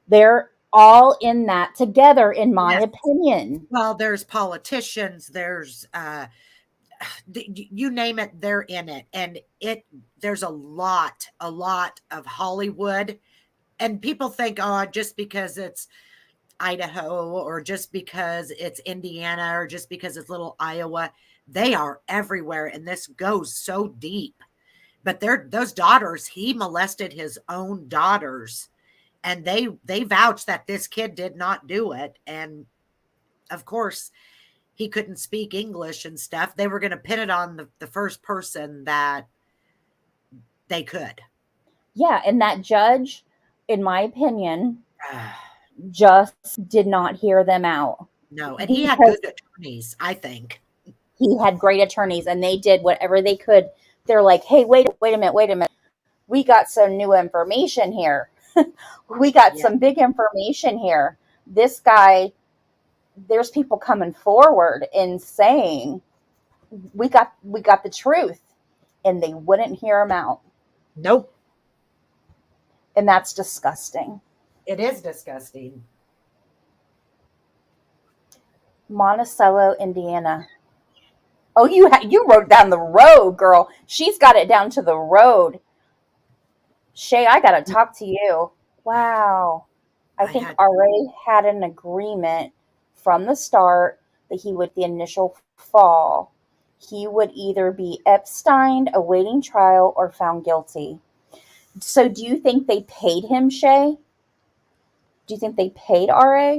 They're all in that together, in my opinion. Well, there's politicians, there's you name it, they're in it. And there's a lot of Hollywood, and people think, oh, just because it's Idaho or just because it's Indiana or just because it's little Iowa, they are everywhere. And this goes so deep. But those daughters, he molested his own daughters, and they vouched that this kid did not do it. And of course, he couldn't speak English and stuff. They were going to pin it on the first person that they could. Yeah, and that judge, in my opinion, just did not hear them out. No, and he had good attorneys, I think. He had great attorneys, and they did whatever they could. They're like, hey, wait a minute. We got some new information here. We got some big information here. This guy, there's people coming forward and saying, we got the truth, and they wouldn't hear him out. Nope. And that's disgusting. It is disgusting. Monticello, Indiana. Oh, you wrote down the road, girl. She's got it down to the road. Shay, I gotta talk to you. Wow. I think had RA had an agreement from the start that he would the initial fall. He would either be Epstein awaiting trial or found guilty. So do you think they paid him, Shay? Do you think they paid RA?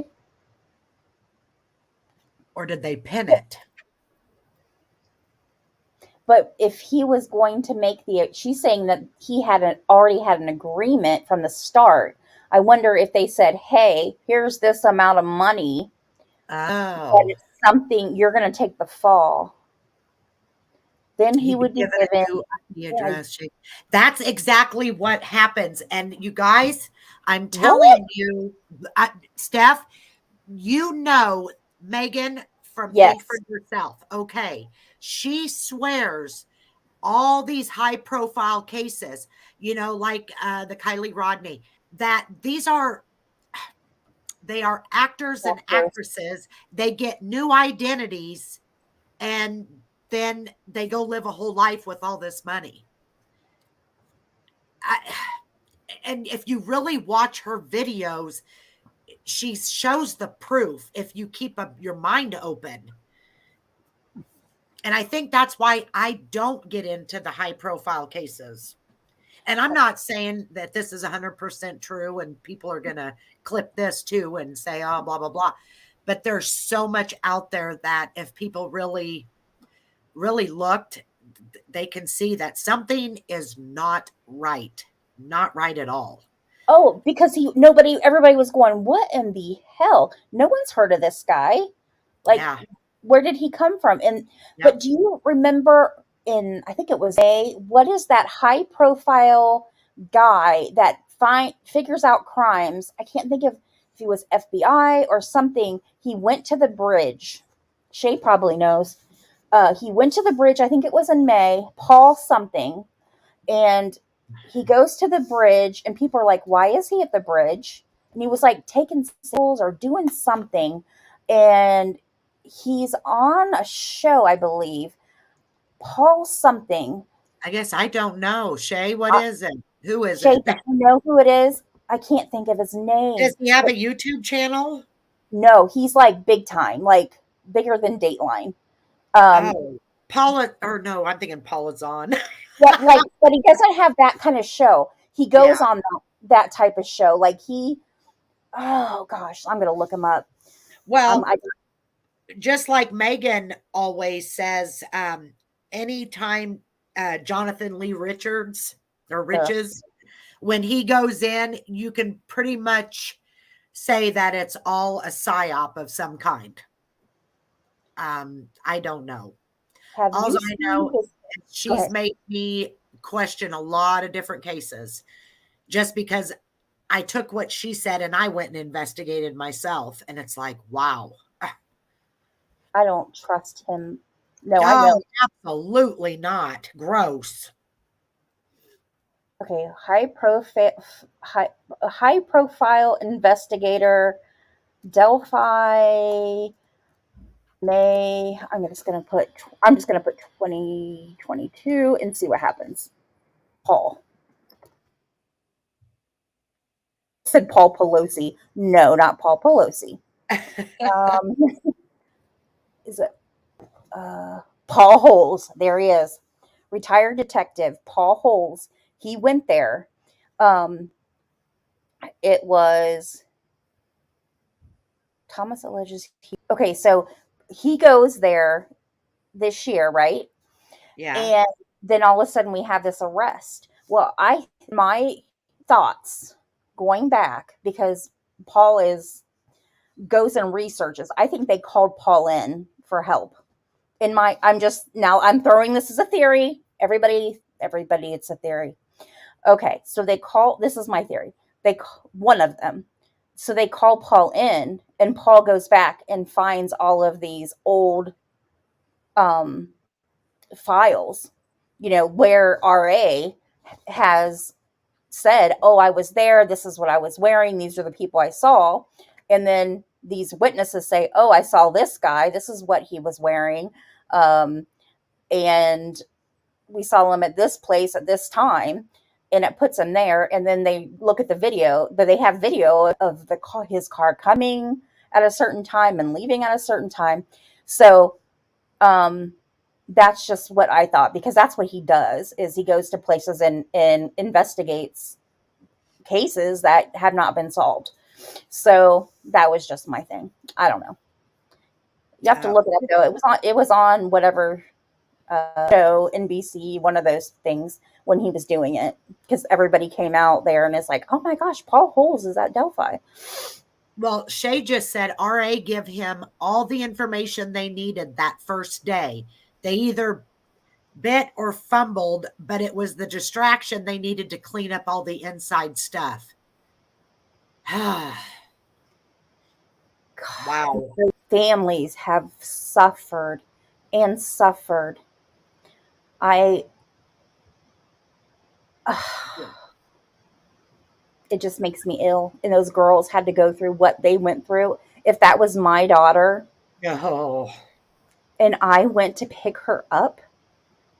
or did they pin it? But if he was going to make she's saying that he already had an agreement from the start. I wonder if they said, hey, here's this amount of money, but Oh, it's something you're going to take the fall. Then he he'd would be given a given. new IP address. That's exactly what happens. And you guys, I'm telling you, Steph, you know Megan from Yes. Think for Yourself. Okay. She swears all these high profile cases, like the Kylie Rodney, that they are actors and actresses. They get new identities and then they go live a whole life with all this money. And if you really watch her videos, she shows the proof if you keep your mind open. And I think that's why I don't get into the high profile cases. And I'm not saying that this is 100% true and people are going to clip this too and say, oh, blah, blah, blah. But there's so much out there that if people really, really looked, they can see that something is not right at all. Oh, because everybody was going, what in the hell? No one's heard of this guy. Like, Yeah. Where did he come from? And Yep. But do you remember I think it was what is that high profile guy that figures out crimes? I can't think of if he was FBI or something. He went to the bridge. Shay probably knows. He went to the bridge. I think it was in May. Paul something. And he goes to the bridge and people are like, why is he at the bridge? And he was like taking samples or doing something. And he's on a show, I believe. Paul something. I guess I don't know. Shay, what is it? Who is Shay, it? do you know who it is? I can't think of his name. Does he have a YouTube channel? No, he's like big time, like bigger than Dateline. Paula, or no, I'm thinking Paula's on. Yeah, but he doesn't have that kind of show. He goes on that type of show. Like oh gosh, I'm gonna look him up. Well, just like Megan always says, anytime Jonathan Lee Richards or Riches, when he goes in, you can pretty much say that it's all a psyop of some kind. I don't know. All I know, she's made me question a lot of different cases just because I took what she said and I went and investigated myself. And it's like, wow. I don't trust him. No, I know. Absolutely not. Gross. Okay, high profile investigator, Delphi May. I'm just gonna put 2022 and see what happens. Paul. I said Paul Pelosi. No, not Paul Pelosi. Is it Paul Holes? There he is. Retired detective Paul Holes. He went there. It was Thomas alleges. Okay, so he goes there this year, right? Yeah. And then all of a sudden we have this arrest. Well, my thoughts going back, because Paul goes and researches. I think they called Paul in for help. I'm throwing this as a theory. Everybody, it's a theory. Okay, so this is my theory. One of them. So they call Paul in, and Paul goes back and finds all of these old files, where RA has said, oh, I was there. This is what I was wearing. These are the people I saw. And then these witnesses say, oh, I saw this guy, this is what he was wearing, and we saw him at this place at this time, and it puts him there. And then they look at the video, that they have video of his car coming at a certain time and leaving at a certain time. So that's just what I thought, because that's what he does, is he goes to places and investigates cases that have not been solved. So that was just my thing. I don't know. You have to look it up though. It was on whatever show, NBC, one of those things, when he was doing it, because everybody came out there and is like, oh my gosh, Paul Holes is at Delphi. Well, Shay just said RA give him all the information they needed that first day. They either bit or fumbled, but it was the distraction they needed to clean up all the inside stuff. Wow. Families have suffered and suffered. It just makes me ill. And those girls had to go through what they went through. If that was my daughter, and I went to pick her up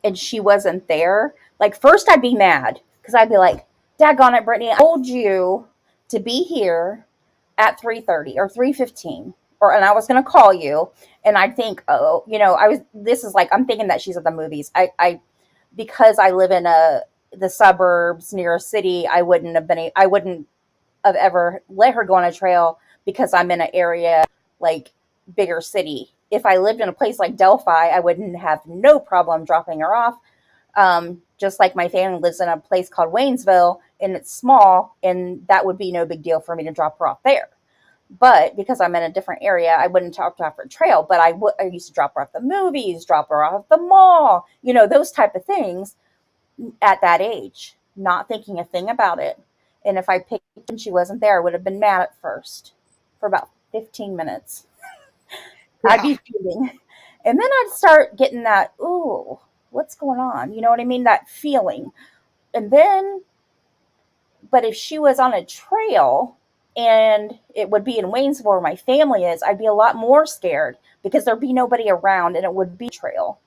and she wasn't there, like, first I'd be mad, because I'd be like, daggone it, Brittany, I told you to be here at 3:30 or 3:15, and I was going to call you. And I'd think, oh, I'm thinking that she's at the movies. Because I live in the suburbs near a city, I wouldn't have ever let her go on a trail, because I'm in an area like bigger city. If I lived in a place like Delphi, I wouldn't have no problem dropping her off. Just like my family lives in a place called Waynesville, and it's small, and that would be no big deal for me to drop her off there. But because I'm in a different area, I wouldn't drop her off her trail. But I used to drop her off the movies, drop her off the mall, those type of things at that age, not thinking a thing about it. And if I picked and she wasn't there, I would have been mad at first for about 15 minutes. I'd be feeling. And then I'd start getting that, ooh, what's going on? You know what I mean? That feeling. And then, but if she was on a trail and it would be in Waynesville where my family is, I'd be a lot more scared, because there'd be nobody around and it would be trail.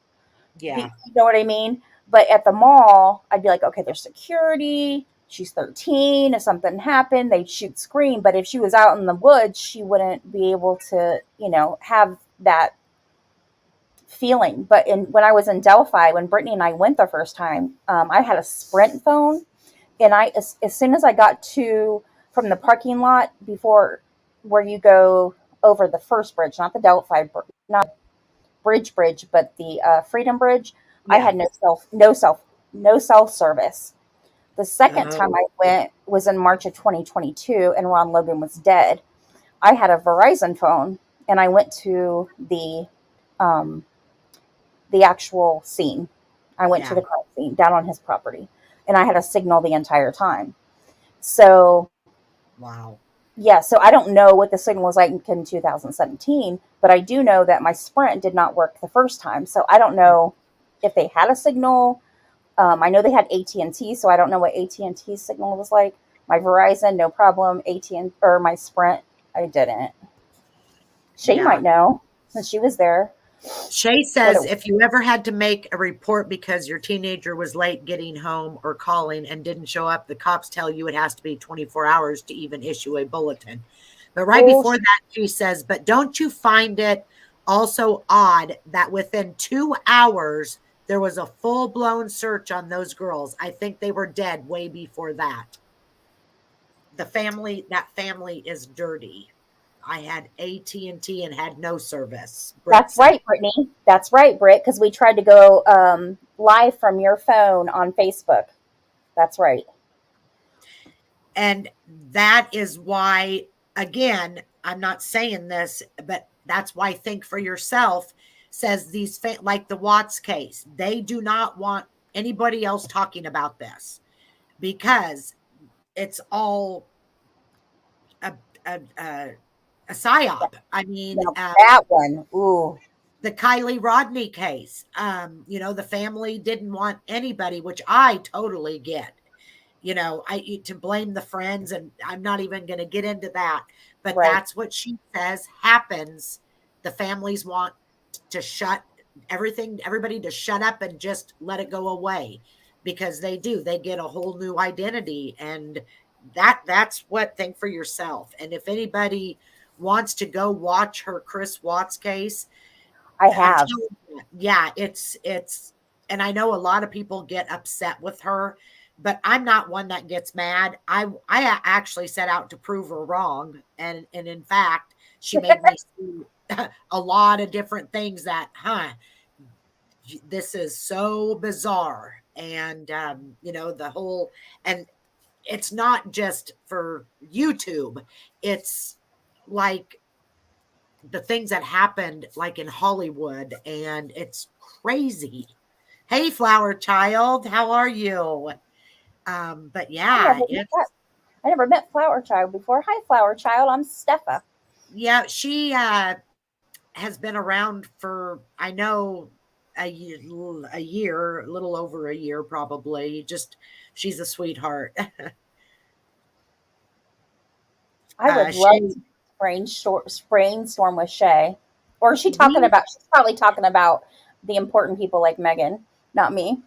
Yeah. You know what I mean? But at the mall, I'd be like, okay, there's security. She's 13. If something happened, they'd shoot, scream. But if she was out in the woods, she wouldn't be able to, have that feeling. But when I was in Delphi, when Brittany and I went the first time, I had a Sprint phone. And as soon as I got from the parking lot before, where you go over the first bridge, not the Delphi, not bridge, but the Freedom Bridge, yeah. I had no cell service. The second time I went was in March of 2022, and Ron Logan was dead. I had a Verizon phone, and I went to the actual scene. I went to the crime scene down on his property, and I had a signal the entire time. So, wow. Yeah, so I don't know what the signal was like in 2017, but I do know that my Sprint did not work the first time. So I don't know if they had a signal. I know they had AT&T, so I don't know what AT&T's signal was like. My Verizon, no problem. Or my Sprint, I didn't. Shay might know, since she was there. Shay says if you ever had to make a report because your teenager was late getting home or calling and didn't show up, the cops tell you it has to be 24 hours to even issue a bulletin. But right before that, she says, but don't you find it also odd that within 2 hours, there was a full-blown search on those girls? I think they were dead way before that. That family is dirty. I had AT&T and had no service. That's right, Brittany. That's right, Britt, because we tried to go live from your phone on Facebook. That's right. And that is why, again, I'm not saying this, but that's why Think for Yourself says these, like the Watts case, they do not want anybody else talking about this, because it's all a psyop. I mean, that one. Ooh. The Kylie Rodney case. The family didn't want anybody, which I totally get. to blame the friends, and I'm not even going to get into that, but Right. that's what she says happens. The families want to shut everybody to shut up and just let it go away, because they get a whole new identity. And that's what, think for yourself. And if anybody wants to go watch her Chris Watts case, I I'm have. telling you, yeah, it's and I know a lot of people get upset with her, but I'm not one that gets mad. I actually set out to prove her wrong, and in fact, she made me see a lot of different things that, this is so bizarre. And the whole, and it's not just for YouTube. It's like the things that happened like in Hollywood, and it's crazy. Hey, Flower Child, how are you? But yeah, I never met Flower Child before. Hi, Flower Child. I'm Steffa. yeah, she has been around for, I know, a year, a little over a year, probably. She's a sweetheart. I would love to brainstorm with Shay. Or is she talking about? She's probably talking about the important people like Megan, not me.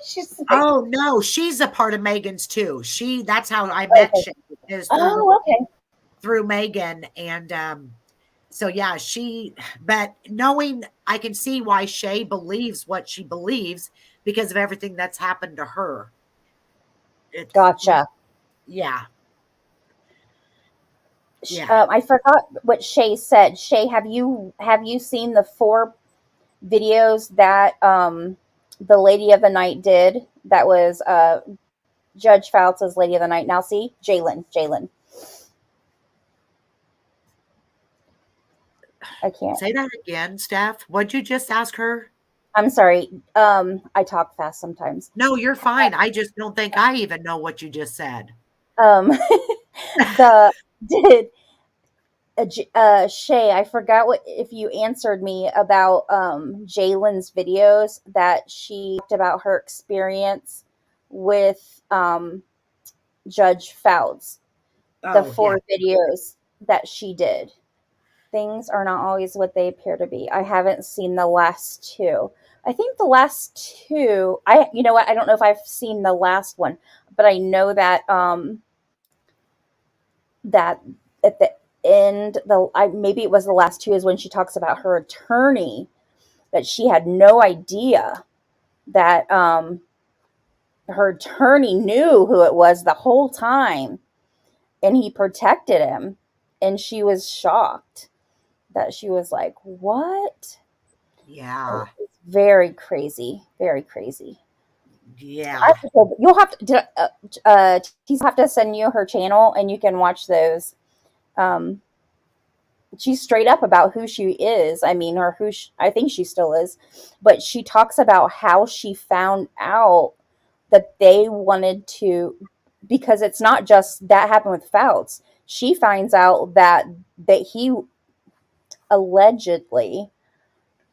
She's like, Oh no, she's a part of Megan's too. That's how I met okay. Shay, is Okay. through Megan. And so yeah, but knowing, I can see why Shay believes what she believes because of everything that's happened to her. Gotcha. Yeah. I forgot what Shay said. Shay, have you seen the 4 videos that the Lady of the Night did? That was Judge Fouts' Lady of the Night. Now see, Jalen. I can't say that again, Steph. What'd you just ask her? I'm sorry. I talk fast sometimes. No, you're fine. I just don't think I even know what you just said. Shay, I forgot if you answered me about Jalen's videos, that she talked about her experience with Judge Fouts. The 4 videos that she did. Things are not always what they appear to be. I haven't seen the last 2. I think the last 2, you know what? I don't know if I've seen the last one, but I know that that at the end, maybe it was the last 2, is when she talks about her attorney, that she had no idea that her attorney knew who it was the whole time, and he protected him, and she was shocked. That she was like, what? Yeah. It's very crazy. Very crazy. Yeah. You'll have to, she's have to send you her channel and you can watch those. She's straight up about who she is. I mean, or I think she still is, but she talks about how she found out that they wanted to, because it's not just that happened with Fouts. She finds out that he allegedly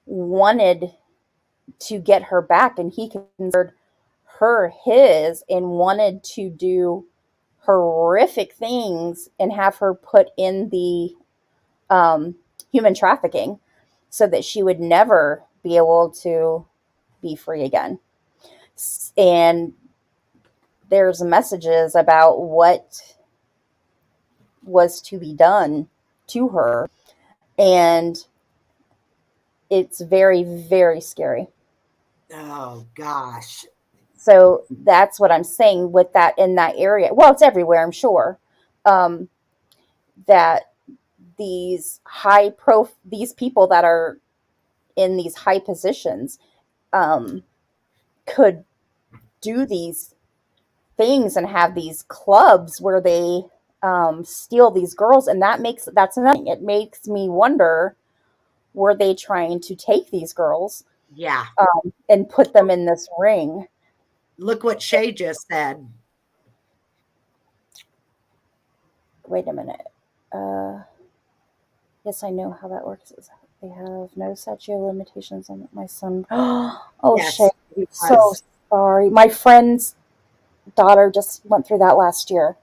wanted to get her back, and he considered her his and wanted to do horrific things and have her put in the human trafficking so that she would never be able to be free again. And there's messages about what was to be done to her, and it's very, very scary. Oh gosh. So that's what I'm saying with that, in that area. Well, it's everywhere, I'm sure. That these these people that are in these high positions could do these things and have these clubs where they steal these girls, and that's nothing. It makes me wonder, were they trying to take these girls and put them in this ring? Look what Shay just said. Wait a minute. Yes, I know how that works. They have no statute of limitations on my son. Oh, yes, Shay, so sorry. My friends daughter just went through that last year,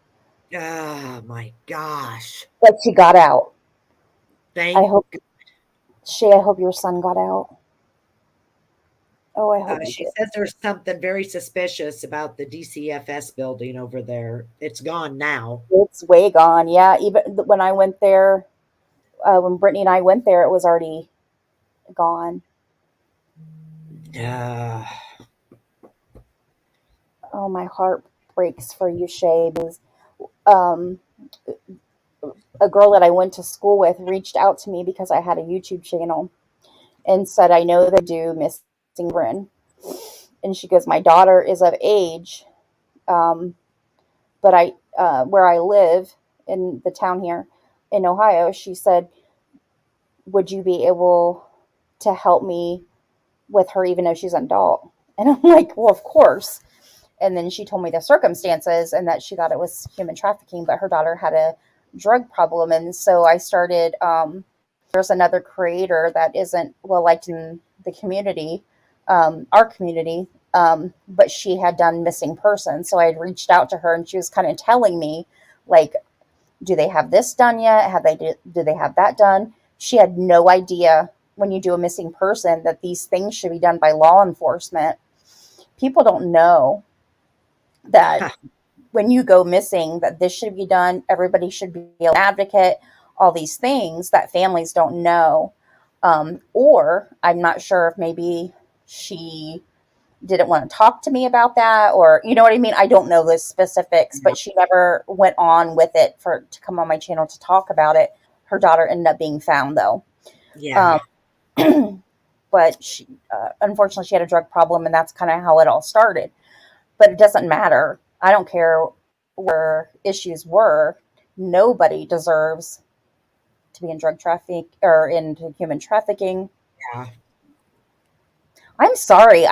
Oh my gosh. but she got out. I Thank hope I hope your son got out. Oh, I hope he She did. says there's something very suspicious about the DCFS building over there. It's gone now. It's way gone. Yeah, even when I went there, when Brittany and I went there, it was already gone. Uh, Oh, my heart breaks for you, Shay. Because um, a girl that I went to school with reached out to me because I had a YouTube channel and said, I know they do missing children. And she goes, my daughter is of age, but where I live in the town here in Ohio, she said, would you be able to help me with her even though she's an adult? And I'm like, well, of course. And then she told me the circumstances and that she thought it was human trafficking, but her daughter had a drug problem. And so I started, there's another creator that isn't well liked in the community, our community, but she had done missing person. So I had reached out to her and she was kind of telling me, like, do they have this done yet? Do they have that done? She had no idea when you do a missing person that these things should be done by law enforcement. People don't know that when you go missing that this should be done. Everybody should be an advocate, all these things that families don't know. Or I'm not sure if maybe she didn't want to talk to me about that, or you know what I mean? I don't know the specifics, but she never went on with it to come on my channel to talk about it. Her daughter ended up being found though. yeah. But she, unfortunately she had a drug problem and that's kind of how it all started. But it doesn't matter. I don't care where issues were. Nobody deserves to be in drug trafficking or into human trafficking. Yeah. I'm sorry.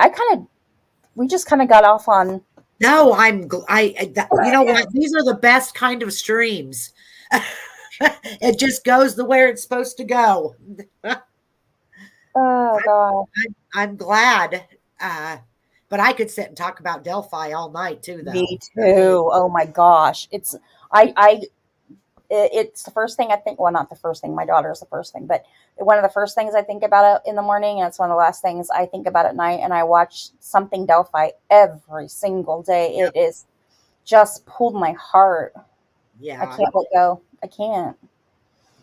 We just kind of got off on. No, you know what? These are the best kind of streams. It just goes the where it's supposed to go. Oh God. I'm glad. But I could sit and talk about Delphi all night too, though. Me too. Oh my gosh. It's the first thing I think. Well, not the first thing. My daughter is the first thing, but one of the first things I think about it in the morning, and it's one of the last things I think about at night. And I watch something Delphi every single day. It is just pulled my heart. Yeah. I can't let go. I can't.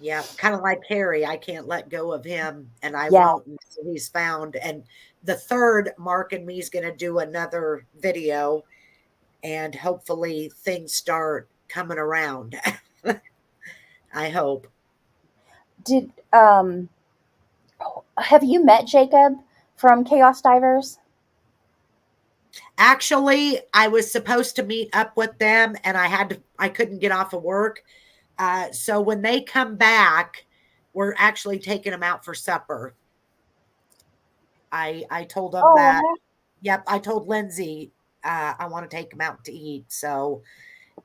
Yeah, kind of like Harry. I can't let go of him, and I Yeah. won't until he's found. And the third, Mark and me is going to do another video, and hopefully things start coming around. I hope. Have you met Jacob from Chaos Divers? Actually, I was supposed to meet up with them, and I couldn't get off of work. So when they come back, we're actually taking them out for supper. I told them that. Yep, I told Lindsay I want to take them out to eat. So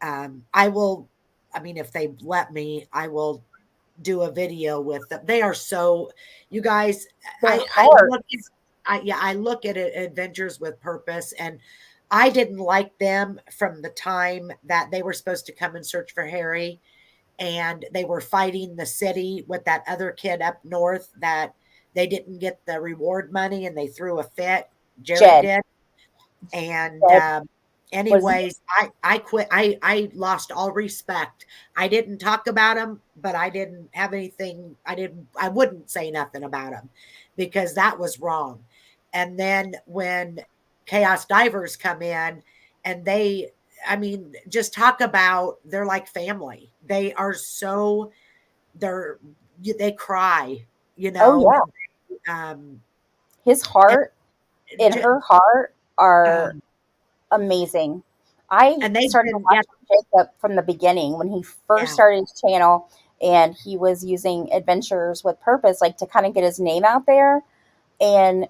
I will. I mean, if they let me, I will do a video with them. They are so. You guys, I look at it, Adventures with Purpose, and I didn't like them from the time that they were supposed to come and search for Harry, and they were fighting the city with that other kid up north that they didn't get the reward money and they threw a fit. Jared did. And anyways, I quit. I lost all respect. I didn't talk about him, but I didn't have anything. I wouldn't say nothing about him because that was wrong. And then when Chaos Divers come in and just talk about, they're like family. They are they cry, you know. Oh yeah. His heart and her heart are amazing. And they started watching Jacob from the beginning when he first started his channel, and he was using Adventures with Purpose, like to kind of get his name out there. And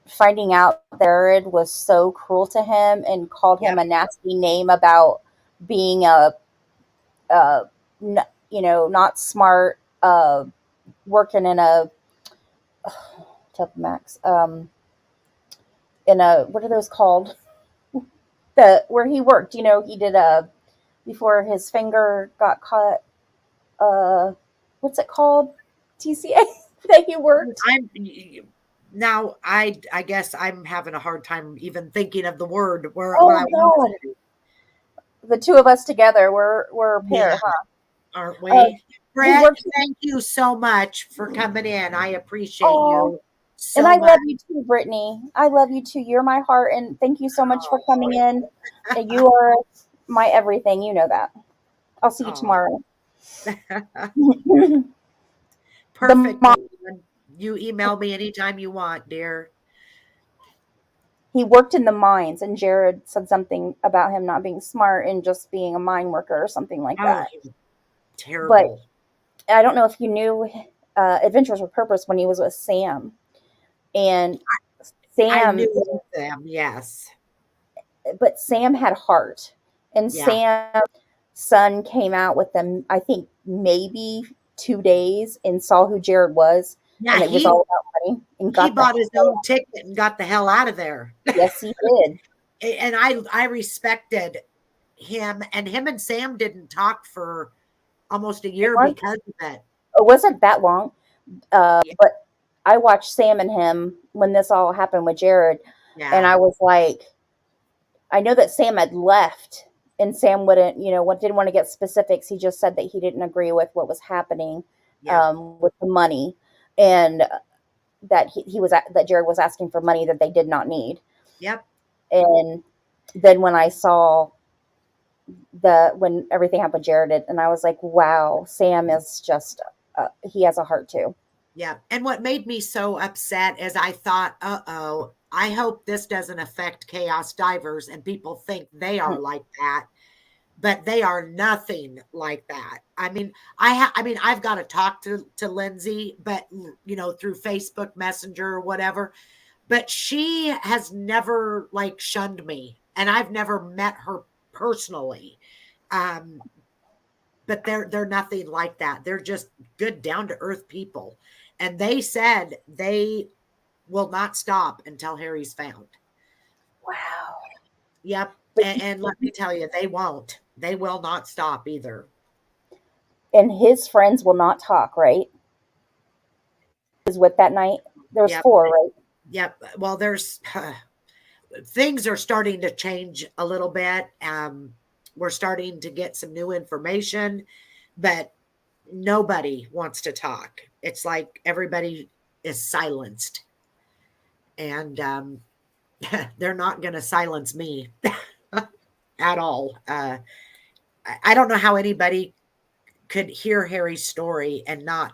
finding out Jared was so cruel to him and called him a nasty name about being not smart, working in a Max, in a, what are those called? where he worked. You know, he did a before his finger got cut. What's it called? TCA that he worked. Now I guess I'm having a hard time even thinking of the word where Oh what I God, the two of us together, we're a pair, Yeah. huh? aren't we? He Brett, worked. thank you so much for coming in. I appreciate Oh, you so and I much. love you too, Brittany. I love you too. You're my heart, and thank you so much for coming in. You are my everything. You know that. I'll see you Aw. tomorrow. Perfect. mom- You email me anytime you want, dear. He worked in the mines, and Jared said something about him not being smart and just being a mine worker or something like Oh, that. he was terrible. I don't know if you knew Adventures with Purpose when he was with Sam. And I Sam, knew them, yes. but Sam had heart. And Yeah. Sam's son came out with them, I think maybe 2 days, and saw who Jared was. Yeah, And it was he all about money. And he got bought his own ticket and got the hell out of there. Yes, he did. And I respected him, and him and Sam didn't talk for almost a year weren't- because of it. It wasn't that long. Yeah. But I watched Sam and him when this all happened with Jared. Yeah. And I was like, I know that Sam had left, and Sam wouldn't, didn't want to get specifics. He just said that he didn't agree with what was happening Yeah. with the money, and that that Jared was asking for money that they did not need. Yep. And then when I saw when everything happened with Jared, and I was like, wow, Sam is just, he has a heart too. Yeah. And what made me so upset is I thought, uh-oh, I hope this doesn't affect Chaos Divers and people think they are like that, but they are nothing like that. I mean, I've got to talk to Lindsay, but through Facebook Messenger or whatever, but she has never like shunned me, and I've never met her personally. But they're nothing like that. They're just good, down to earth people. And they said they will not stop until Harry's found. Wow. Yep. And let me tell you, they won't. They will not stop either. And his friends will not talk, right? Is with that night. There was 4, right? Yep. Well, there's things are starting to change a little bit. We're starting to get some new information, but nobody wants to talk. It's like everybody is silenced, and they're not going to silence me at all. I don't know how anybody could hear Harry's story and not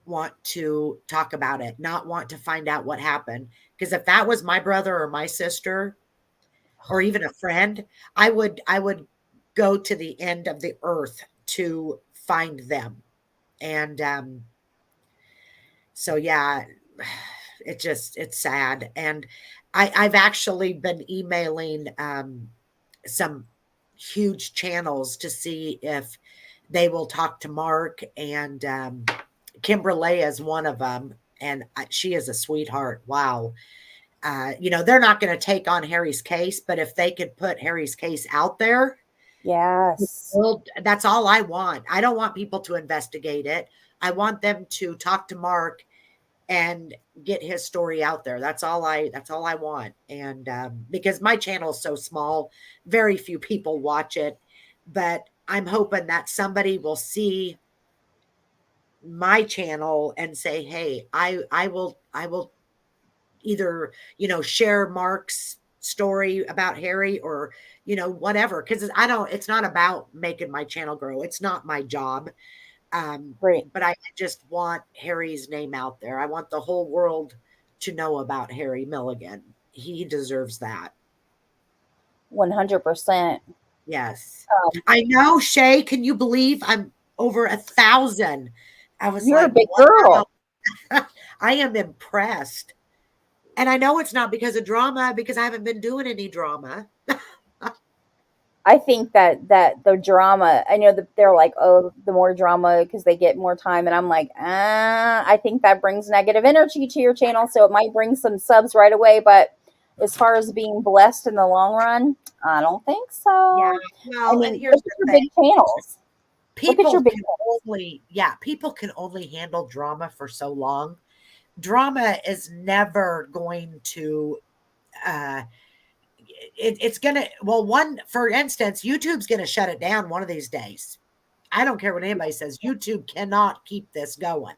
want to talk about it, not want to find out what happened. Because if that was my brother or my sister or even a friend, I would go to the end of the earth to find them. And so, yeah, it's sad. And I've actually been emailing some huge channels to see if they will talk to Mark, and Kimberly is one of them. And she is a sweetheart. Wow. They're not going to take on Harry's case, but if they could put Harry's case out there, yes, well, that's all I want. I don't want people to investigate it. I want them to talk to Mark and get his story out there. That's all I want. And because my channel is so small, very few people watch it, but I'm hoping that somebody will see my channel and say, hey, I will either, share Mark's story about Harry or, whatever. Cause it's not about making my channel grow. It's not my job. Right. But I just want Harry's name out there. I want the whole world to know about Harry Milligan. He deserves that. 100%. Yes. I know, Shay. Can you believe I'm over 1,000? I was You're like, a big wow. girl. I am impressed. And I know it's not because of drama, because I haven't been doing any drama. I think that the drama, I know that they're like, oh, the more drama because they get more time. And I'm like, I think that brings negative energy to your channel. So it might bring some subs right away. But as far as being blessed in the long run, I don't think so. Yeah. I Well, mean, and here's look the at your thing. big channels. Look at your People big can channels. people can only handle drama for so long. Drama is never going to it's gonna one for instance, YouTube's gonna shut it down one of these days. I don't care what anybody says. YouTube cannot keep this going.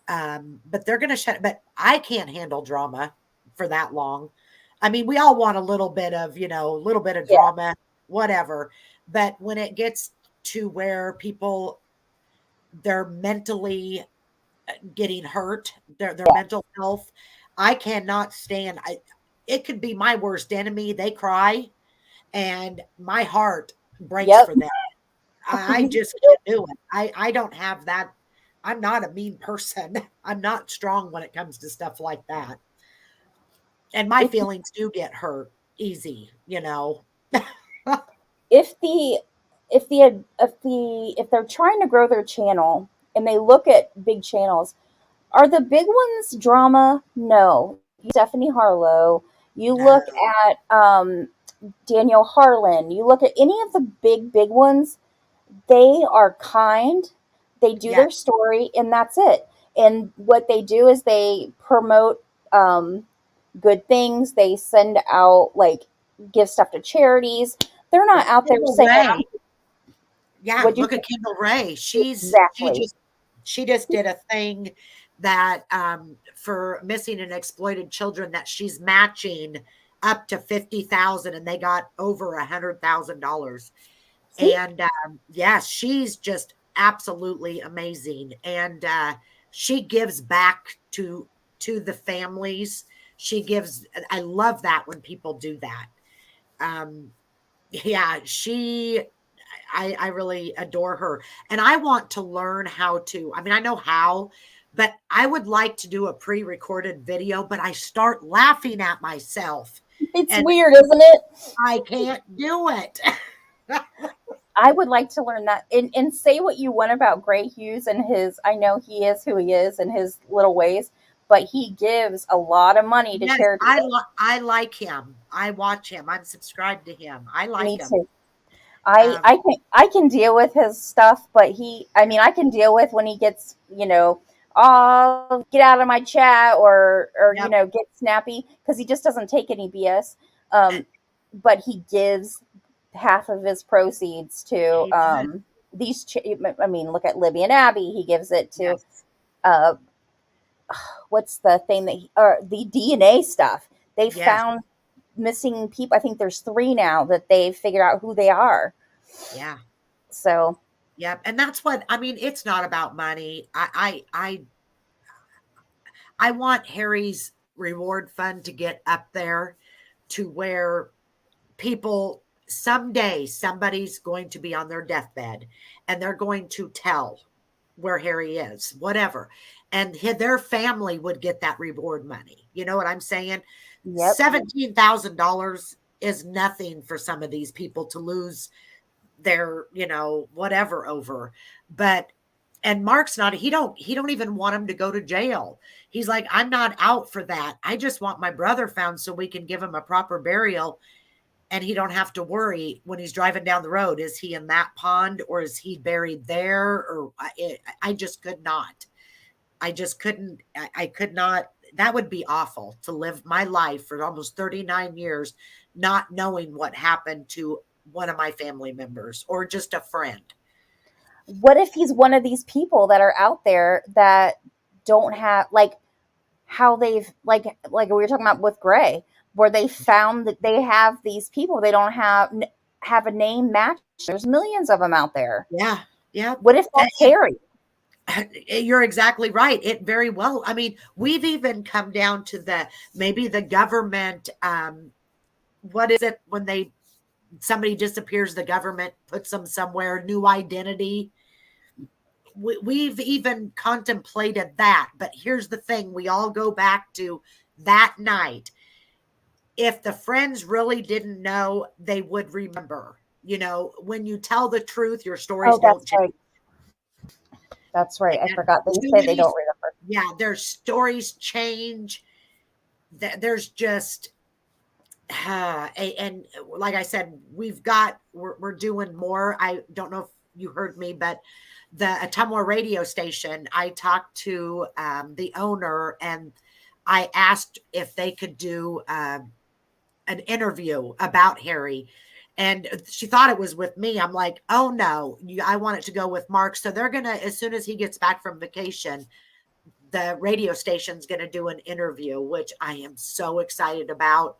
But they're gonna shut but I can't handle drama for that long. I mean, we all want a little bit of, a little bit of Yeah. drama, whatever. But when it gets to where people they're mentally getting hurt, their mental health, I cannot stand it could be my worst enemy. They cry and my heart breaks Yep. for them. I Me just too. can't do it. I don't have that. I'm not a mean person. I'm not strong when it comes to stuff like that. And my If feelings do get hurt easy, if the if they're trying to grow their channel and they look at big channels, are the big ones drama? No. Stephanie Harlow. You No. look at Daniel Harlan. You look at any of the big ones. They are kind. They do their Yes. story, and that's it. And what they do is they promote good things. They send out give stuff to charities. They're not out there Kendall saying, Ray. Yeah, "What'd you look at Kendall Ray. exactly?" She just did a thing that for missing and exploited children that she's matching up to 50,000 and they got over $100,000. See? And yes, she's just absolutely amazing. And she gives back to the families. I love that when people do that. Yeah, I really adore her. And I want to learn how to, I mean, I know how, but I would like to do a pre-recorded video, but I start laughing at myself. It's And weird, isn't it? I can't do it. I would like to learn that and say what you want about Gray Hughes and his, I know he is who he is and his little ways, but he gives a lot of money to Yes, charity. I like him. I watch him. I'm subscribed to him. I like Me him. too. I can deal with his stuff, but I can deal with when he gets, oh, get out of my chat or Yep. get snappy because he just doesn't take any BS. But he gives half of his proceeds to He does. look at Libby and Abby. He gives it to Yes. what's the thing or the DNA stuff. They Yes. found missing people. I think there's 3 now that they've figured out who they are. Yeah. So Yep. And that's what I mean. It's not about money. I want Harry's reward fund to get up there to where people someday somebody's going to be on their deathbed and they're going to tell where Harry is, whatever. And their family would get that reward money. You know what I'm saying? yep. $17,000 is nothing for some of these people to lose their, whatever over. But and Mark's not, he don't even want him to go to jail. He's like, I'm not out for that. I just want my brother found so we can give him a proper burial. And he don't have to worry when he's driving down the road. Is he in that pond or is he buried there? Or I just could not. I just couldn't. I could not. That would be awful to live my life for almost 39 years, not knowing what happened to one of my family members or just a friend. What if he's one of these people that are out there that don't have how they've like we were talking about with Gray, where they found that they have these people they don't have a name match. There's millions of them out there. Yeah. Yeah. What if that's Harry? You're exactly right. It very well. I mean, we've even come down to maybe the government. What is it when somebody disappears, the government puts them somewhere, new identity. We've even contemplated that. But here's the thing. We all go back to that night. If the friends really didn't know, they would remember. When you tell the truth, your stories don't change. That's right. I forgot they say they don't remember. Yeah, their stories change. There's just and like I said, we're doing more. I don't know if you heard me, but the Ottumwa radio station, I talked to the owner and I asked if they could do an interview about Harry. And she thought it was with me. I'm like, oh no, I want it to go with Mark. So they're going to, as soon as he gets back from vacation, the radio station's going to do an interview, which I am so excited about.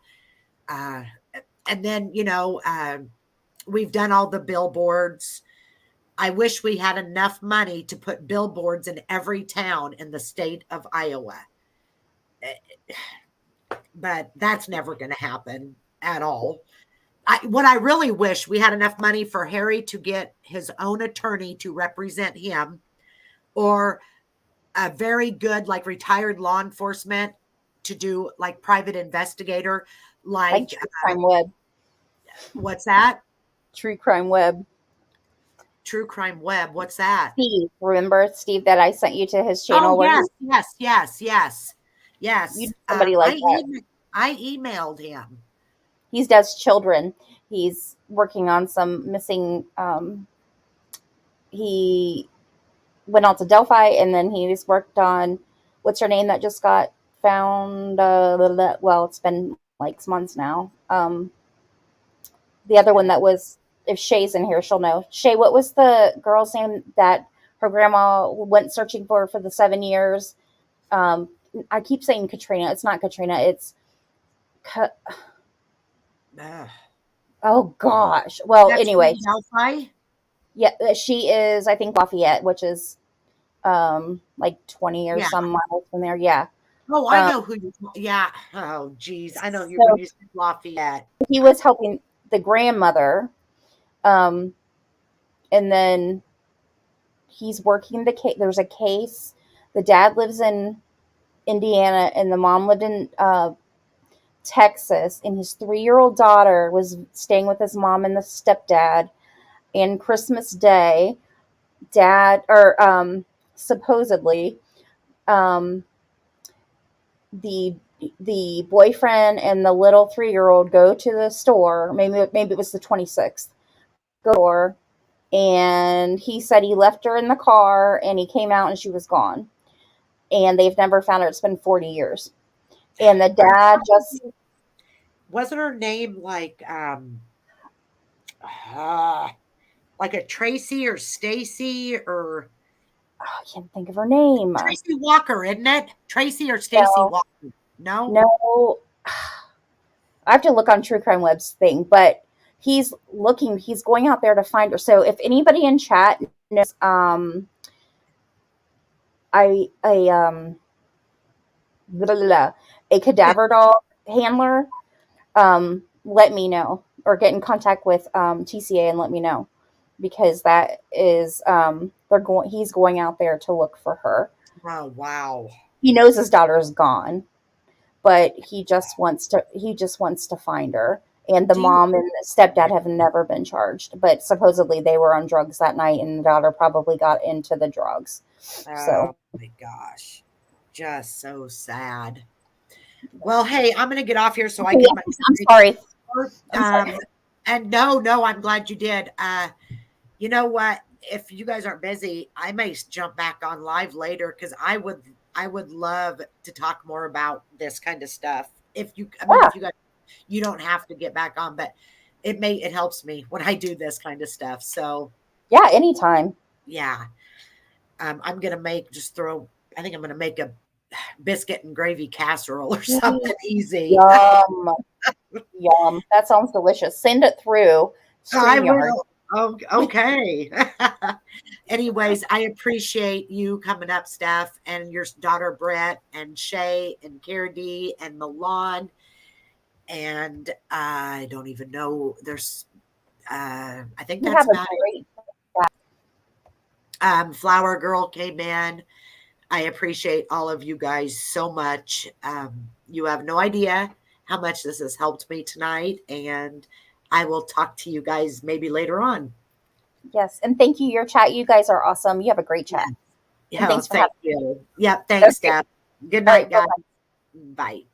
And then, we've done all the billboards. I wish we had enough money to put billboards in every town in the state of Iowa. But that's never going to happen at all. What I really wish, we had enough money for Harry to get his own attorney to represent him, or a very good, like, retired law enforcement to do like private investigator, like True Crime Web. What's that? True Crime Web. True Crime Web. What's that? Steve, remember Steve that I sent you to his channel? Oh, yes. You need somebody like that. I emailed him. He does children. He's working on some missing. He went out to Delphi, and then he's worked on what's her name that just got found. Well, it's been like months now. The other one that was, if Shay's in here, she'll know. Shay, what was the girl's name that her grandma went searching for the 7 years? I keep saying Katrina. It's not Katrina. It's. Oh gosh. Well, That's anyway. Delphi? Yeah, she is, I think, Lafayette, which is like 20 or some miles from there. Yeah. Oh, I know who you. Yeah. Oh, geez. I know you when you said Lafayette. He was helping the grandmother, and then he's working the case. There's a case. The dad lives in Indiana, and the mom lived in Texas, and his 3-year-old daughter was staying with his mom and the stepdad. And Christmas Day, supposedly, the boyfriend and the little 3-year-old go to the store. Maybe it was the 26th. Go, and he said he left her in the car, and he came out and she was gone. And they've never found her. It's been 40 years. And the dad just... Wasn't her name like a Tracy or Stacy or... I can't think of her name. Tracy Walker, isn't it? Tracy or Stacy Walker? No? No. I have to look on True Crime Web's thing, but he's going out there to find her. So if anybody in chat knows a cadaver dog handler, let me know, or get in contact with TCA and let me know, because that is he's going out there to look for her. Oh, wow. He knows his daughter is gone, but he just wants to find her. And the mom and the stepdad have never been charged, but supposedly they were on drugs that night, and the daughter probably got into the drugs. Oh my gosh. Just so sad. Well, hey, I'm going to get off here so I can... I'm sorry. And no, I'm glad you did. You know what? If you guys aren't busy, I may jump back on live later, because I would love to talk more about this kind of stuff. If you guys, you don't have to get back on, but it helps me when I do this kind of stuff. So yeah, anytime. Yeah. I'm going to I think I'm going to make a biscuit and gravy casserole or something easy. Yum. Yum. That sounds delicious. Send it through. I will. Oh, okay. Anyways, I appreciate you coming up, Steph, and your daughter Brett and Shay and Cara D and Milan. And I don't even know. There's I think that's about it. Flower Girl came in. I appreciate all of you guys so much. You have no idea how much this has helped me tonight, and I will talk to you guys maybe later on. Yes, and thank you. Your chat, you guys are awesome. You have a great chat. Yeah, thanks for thank you. Yep, thanks, Steph. Good night, guys. Bye.